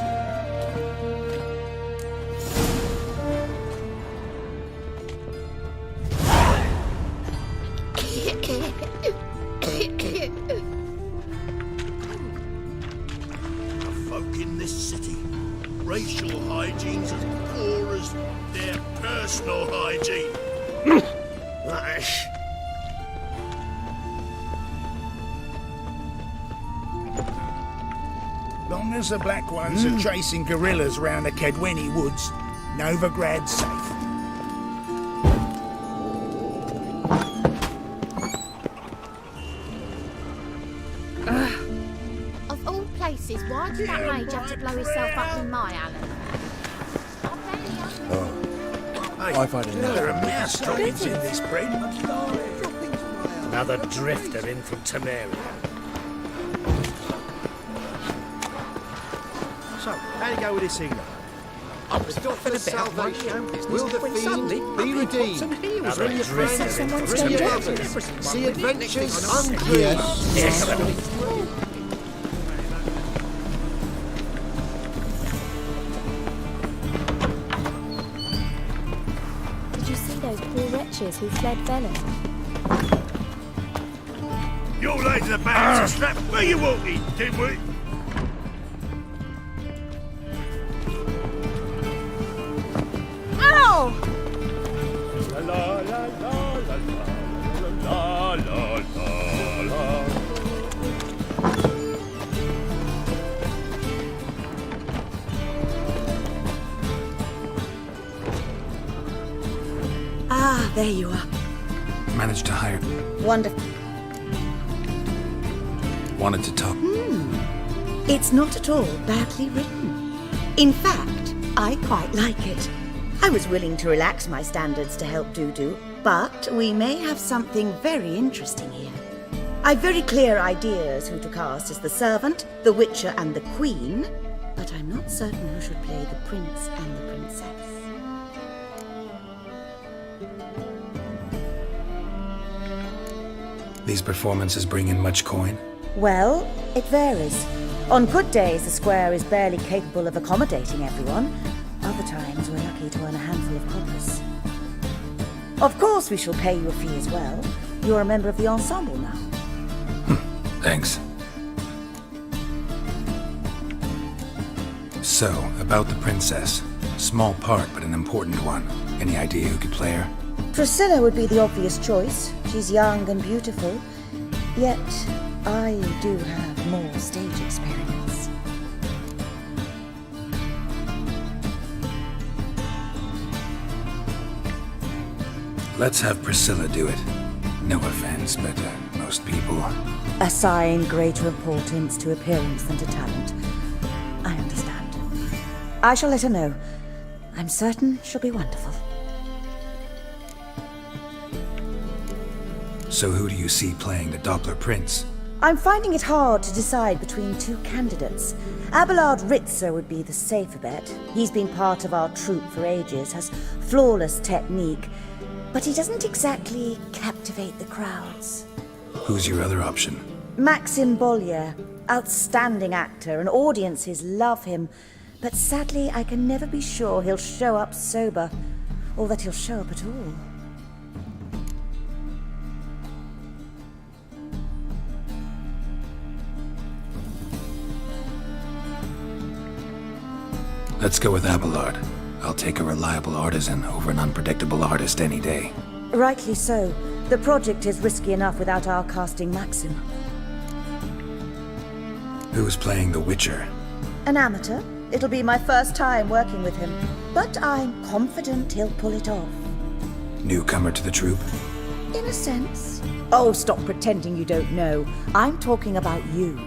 Folk in this city, racial hygiene's as poor as their personal hygiene. Long as the Black Ones are chasing guerrillas round the Kedweni woods, Novigrad's safe. Of all places, why did that mage have to blow himself up in my alley? I find another mouse droppings in this breed. Another drifter in from Temeria. So, how do you go with this healer? I was not for the salvation. Will the fiend be redeemed? Another drifter in from Temeria. See adventures undreamed. Did you see those poor wretches who fled Venice? Your lads are back to strap where you walking, dimwit. Ow! La la la la la la la la la. There you are. Managed to hire... Wonderful. Wanted to talk... It's not at all badly written. In fact, I quite like it. I was willing to relax my standards to help Dudu, but we may have something very interesting here. I've very clear ideas who to cast as the servant, the witcher, and the queen, but I'm not certain who should play the prince and the princess. These performances bring in much coin? Well, it varies. On good days, the square is barely capable of accommodating everyone. Other times, we're lucky to earn a handful of coppers. Of course, we shall pay you a fee as well. You're a member of the ensemble now. Thanks. So, about the princess. Small part, but an important one. Any idea who could play her? Priscilla would be the obvious choice. She's young and beautiful. Yet, I do have more stage experience. Let's have Priscilla do it. No offense, but most people... Assign greater importance to appearance than to talent. I understand. I shall let her know. I'm certain she'll be wonderful. So who do you see playing the Doppler Prince? I'm finding it hard to decide between two candidates. Abelard Ritzer would be the safer bet. He's been part of our troupe for ages, has flawless technique, but he doesn't exactly captivate the crowds. Who's your other option? Maxim Bollier, outstanding actor, and audiences love him. But sadly, I can never be sure he'll show up sober, or that he'll show up at all. Let's go with Abelard. I'll take a reliable artisan over an unpredictable artist any day. Rightly so. The project is risky enough without our casting Maxim. Who's playing the Witcher? An amateur. It'll be my first time working with him, but I'm confident he'll pull it off. Newcomer to the troupe? In a sense. Oh, stop pretending you don't know. I'm talking about you.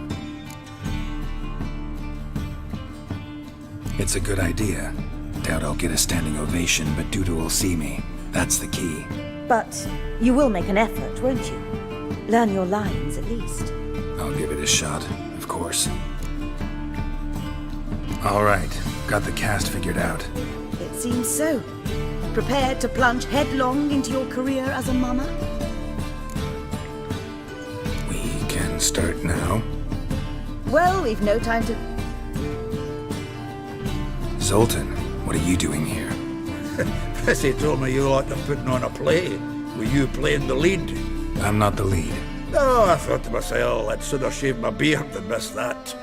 It's a good idea. Doubt I'll get a standing ovation, but Dudu will see me. That's the key. But you will make an effort, won't you? Learn your lines, at least. I'll give it a shot, of course. All right, got the cast figured out. It seems so. Prepared to plunge headlong into your career as a mama? We can start now. Well, we've no time to... Zoltan, what are you doing here? Prissy told me you like to putting on a play. Were you playing the lead? I'm not the lead. Oh, I thought to myself, I'd sooner shave my beard than miss that.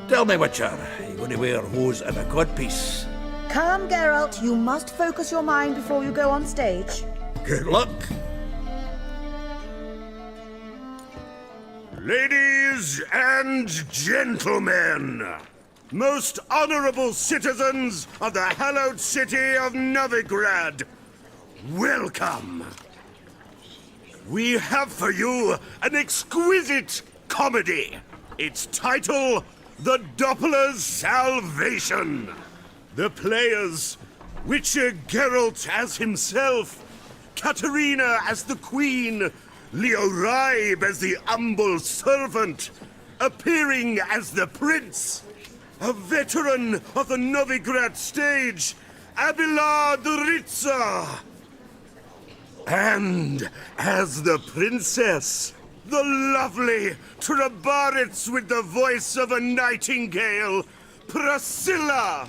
Tell me, Witcher, are you going to wear hose and a codpiece? Calm, Geralt. You must focus your mind before you go on stage. Good luck. Ladies and gentlemen, most honorable citizens of the hallowed city of Novigrad, welcome. We have for you an exquisite comedy. Its title, The Doppler's Salvation. The players, Witcher Geralt as himself, Katerina as the Queen, Leo Raib as the humble servant, appearing as the Prince, a veteran of the Novigrad stage, Abelard Ritzer. And as the Princess, the lovely Trabaritz with the voice of a nightingale, Priscilla.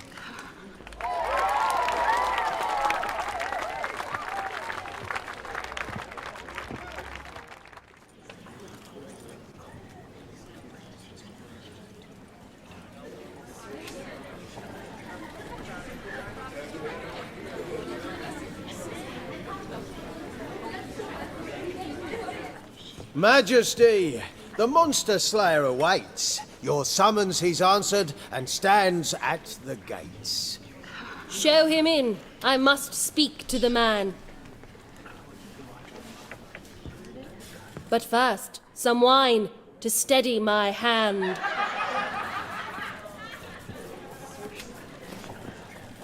Majesty, the monster slayer awaits. Your summons he's answered and stands at the gates. Show him in. I must speak to the man. But first, some wine to steady my hand.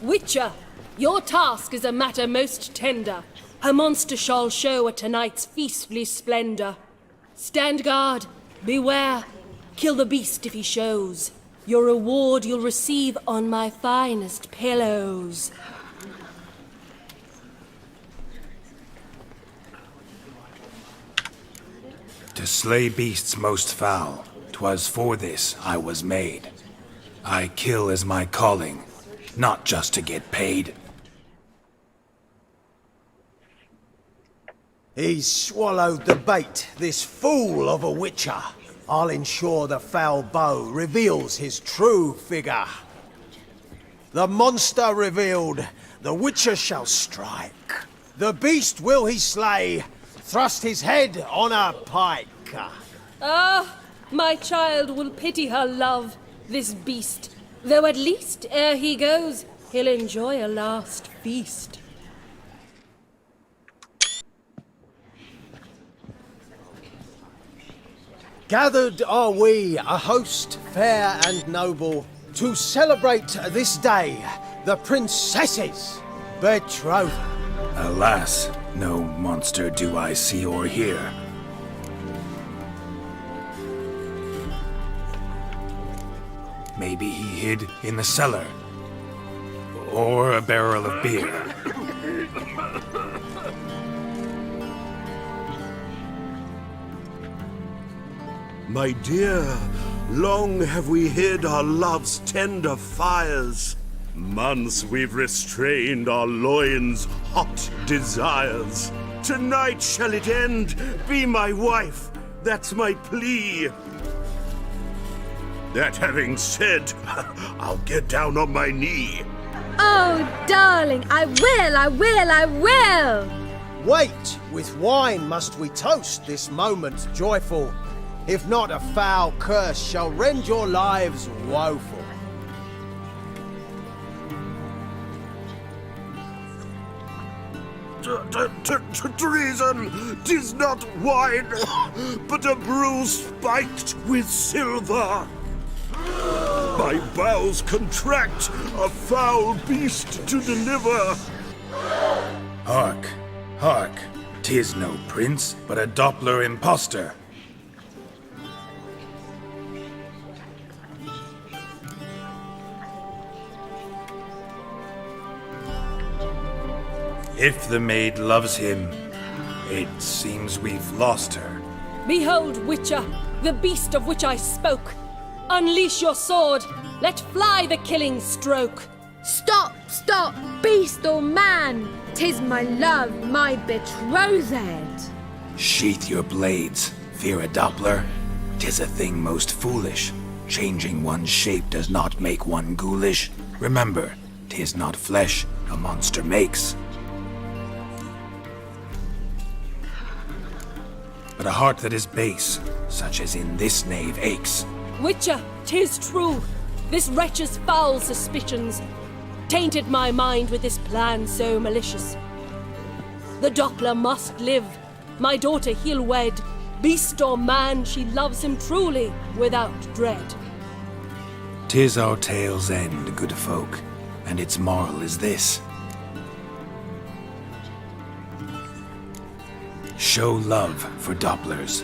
Witcher, your task is a matter most tender. A monster shall show at tonight's feastly splendor. Stand guard, beware, kill the beast if he shows. Your reward you'll receive on my finest pillows. To slay beasts most foul, 'twas for this I was made. I kill as my calling, not just to get paid. He's swallowed the bait, this fool of a witcher. I'll ensure the foul bow reveals his true figure. The monster revealed, the witcher shall strike. The beast will he slay, thrust his head on a pike. Ah, my child will pity her love, this beast. Though at least, ere he goes, he'll enjoy a last feast. Gathered are we, a host fair and noble, to celebrate this day, the princess's betrothal. Alas, no monster do I see or hear. Maybe he hid in the cellar, or a barrel of beer. My dear, long have we hid our love's tender fires. Months we've restrained our loins' hot desires. Tonight shall it end, be my wife, that's my plea. That having said, I'll get down on my knee. Oh, darling, I will! Wait, with wine must we toast this moment joyful. If not, a foul curse shall rend your lives woeful. Treason! 'Tis not wine, but a brew spiked with silver. My bowels contract, a foul beast to deliver. Hark, hark, 'tis no prince, but a Doppler impostor. If the maid loves him, it seems we've lost her. Behold, Witcher, the beast of which I spoke. Unleash your sword, let fly the killing stroke. Stop, beast or man! 'Tis my love, my betrothed. Sheath your blades, fear a Doppler. 'Tis a thing most foolish. Changing one's shape does not make one ghoulish. Remember, 'tis not flesh a monster makes, but a heart that is base, such as in this knave aches. Witcher, 'tis true. This wretch's foul suspicions tainted my mind with this plan so malicious. The Doppler must live. My daughter he'll wed. Beast or man, she loves him truly, without dread. 'Tis our tale's end, good folk, and its moral is this. Show love for Dopplers,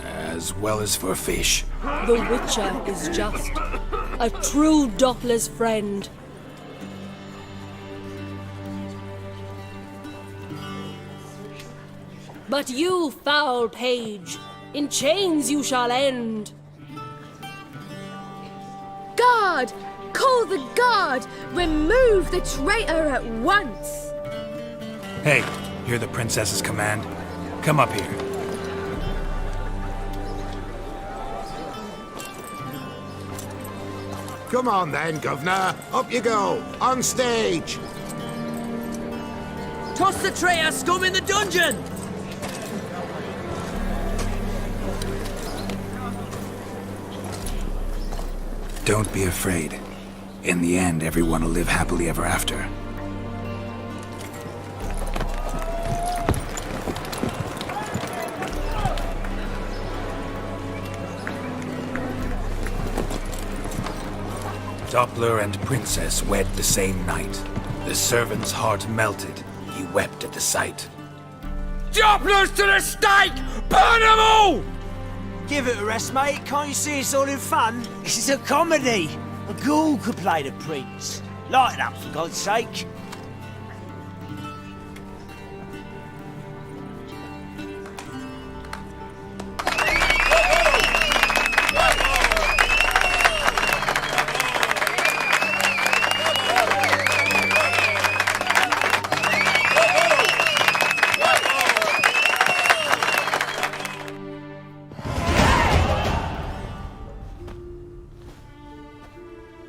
as well as for fish. The Witcher is just a true Doppler's friend. But you, foul page, in chains you shall end. Guard! Call the guard! Remove the traitor at once! Hey, hear the princess's command? Come up here. Come on then, Governor. Up you go. On stage. Toss the traitor scum in the dungeon! Don't be afraid. In the end, everyone will live happily ever after. Doppler and Princess wed the same night. The servant's heart melted. He wept at the sight. Dopplers to the stake! Burn them all! Give it a rest, mate. Can't you see it's all in fun? This is a comedy. A ghoul could play the prince. Lighten up, for God's sake.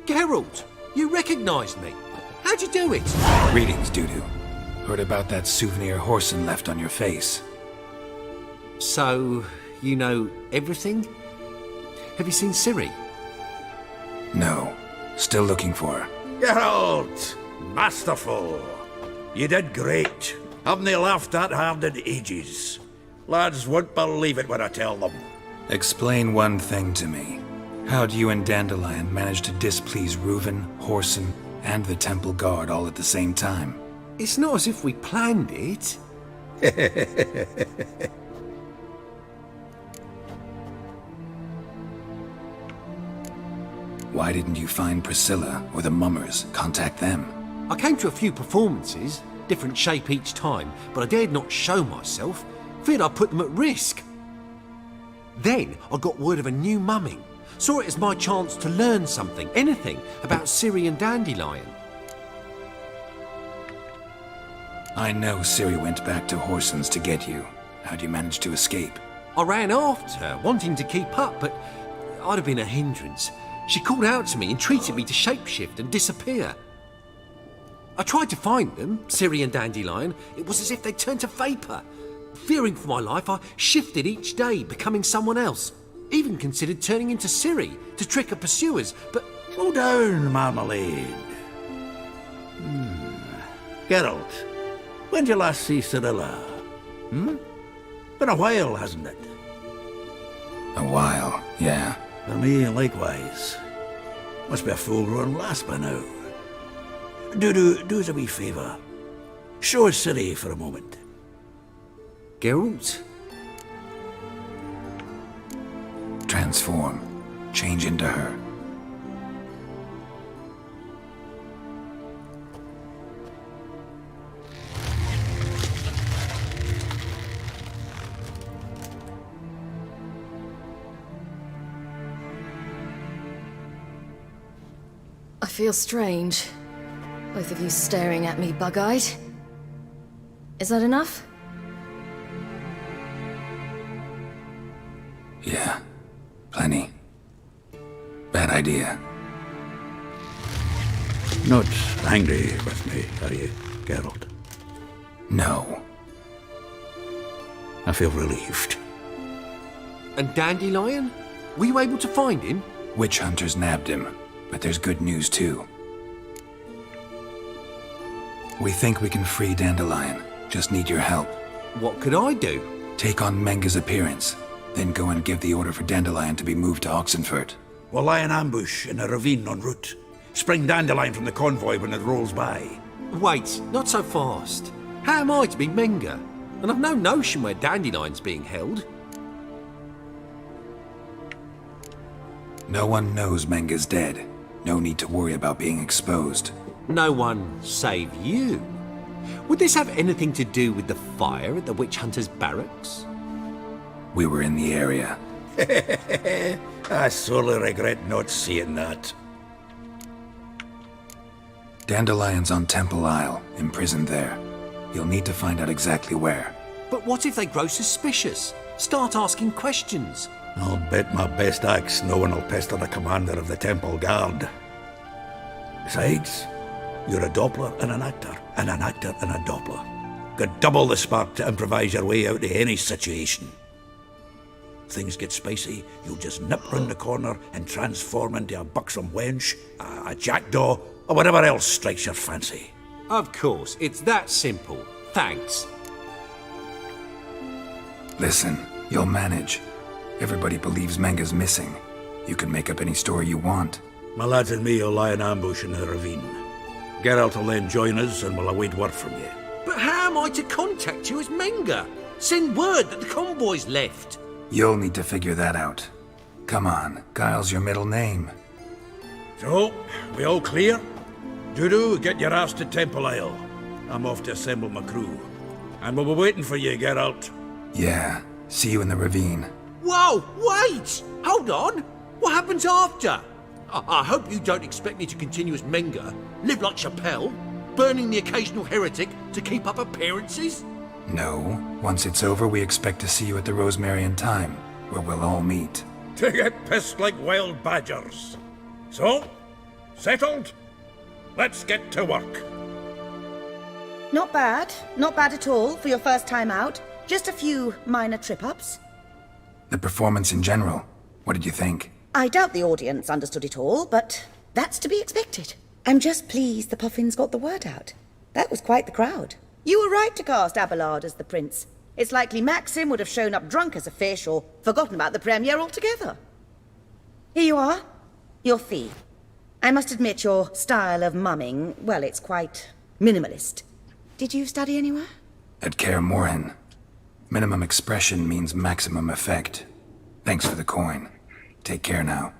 Geralt, you recognized me. How'd you do it? Greetings, Dudu. Heard about that souvenir Horson left on your face. So, you know everything? Have you seen Ciri? No. Still looking for her. Geralt! Masterful! You did great. Haven't they laughed that hard in ages? Lads won't believe it when I tell them. Explain one thing to me. How'd you and Dandelion manage to displease Reuven, Horson, and the Temple Guard all at the same time? It's not as if we planned it. Why didn't you find Priscilla or the Mummers? Contact them. I came to a few performances, different shape each time, but I dared not show myself. Feared I'd put them at risk. Then I got word of a new mumming. Saw it as my chance to learn something, anything, about Ciri and Dandelion. I know Ciri went back to Horson's to get you. How'd you manage to escape? I ran after her, wanting to keep up, but I'd have been a hindrance. She called out to me, entreated me to shapeshift and disappear. I tried to find them, Ciri and Dandelion. It was as if they'd turned to vapour. Fearing for my life, I shifted each day, becoming someone else. Even considered turning into Ciri to trick her pursuers, but... Slow down, Marmalade. Geralt, when'd you last see Cirilla? Been a while, hasn't it? A while, yeah. For me, likewise. Must be a full-grown lass by now. Do us a wee favour. Show us Ciri for a moment. Geralt? Transform. Change into her. I feel strange. Both of you staring at me bug-eyed. Is that enough? Yeah. Plenty. Bad idea. Not angry with me, are you, Geralt? No. I feel relieved. And Dandelion? Were you able to find him? Witch hunters nabbed him, but there's good news too. We think we can free Dandelion. Just need your help. What could I do? Take on Menga's appearance. Then go and give the order for Dandelion to be moved to Oxenfurt. We'll lie in ambush in a ravine en route. Spring Dandelion from the convoy when it rolls by. Wait, not so fast. How am I to be Menga? And I've no notion where Dandelion's being held. No one knows Menga's dead. No need to worry about being exposed. No one save you. Would this have anything to do with the fire at the witch hunter's barracks? We were in the area. I sorely regret not seeing that. Dandelion's on Temple Isle, imprisoned there. You'll need to find out exactly where. But what if they grow suspicious? Start asking questions? I'll bet my best axe no one will pester the commander of the Temple Guard. Besides, you're a Doppler and an actor and a Doppler. Got double the spark to improvise your way out of any situation. Things get spicy, you'll just nip round the corner and transform into a buxom wench, a jackdaw, or whatever else strikes your fancy. Of course, it's that simple. Thanks. Listen, you'll manage. Everybody believes Menga's missing. You can make up any story you want. My lads and me will lie in ambush in the ravine. Geralt will then join us and we'll await word from you. But how am I to contact you as Menga? Send word that the convoy's left. You'll need to figure that out. Come on, Guile's your middle name. So, we all clear? Dudu, get your ass to Temple Isle. I'm off to assemble my crew. And we'll be waiting for you, Geralt. Yeah, see you in the ravine. Whoa, wait! Hold on! What happens after? I hope you don't expect me to continue as Menga, live like Chappelle, burning the occasional heretic to keep up appearances? No, once it's over, we expect to see you at the Rosemary in Time, where we'll all meet. To get pissed like wild badgers. So, settled? Let's get to work. Not bad. Not bad at all for your first time out. Just a few minor trip-ups. The performance in general, what did you think? I doubt the audience understood it all, but that's to be expected. I'm just pleased the Puffins got the word out. That was quite the crowd. You were right to cast Abelard as the prince. It's likely Maxim would have shown up drunk as a fish or forgotten about the premiere altogether. Here you are, your fee. I must admit your style of mumming, well, it's quite minimalist. Did you study anywhere? At Kaer Morhen. Minimum expression means maximum effect. Thanks for the coin. Take care now.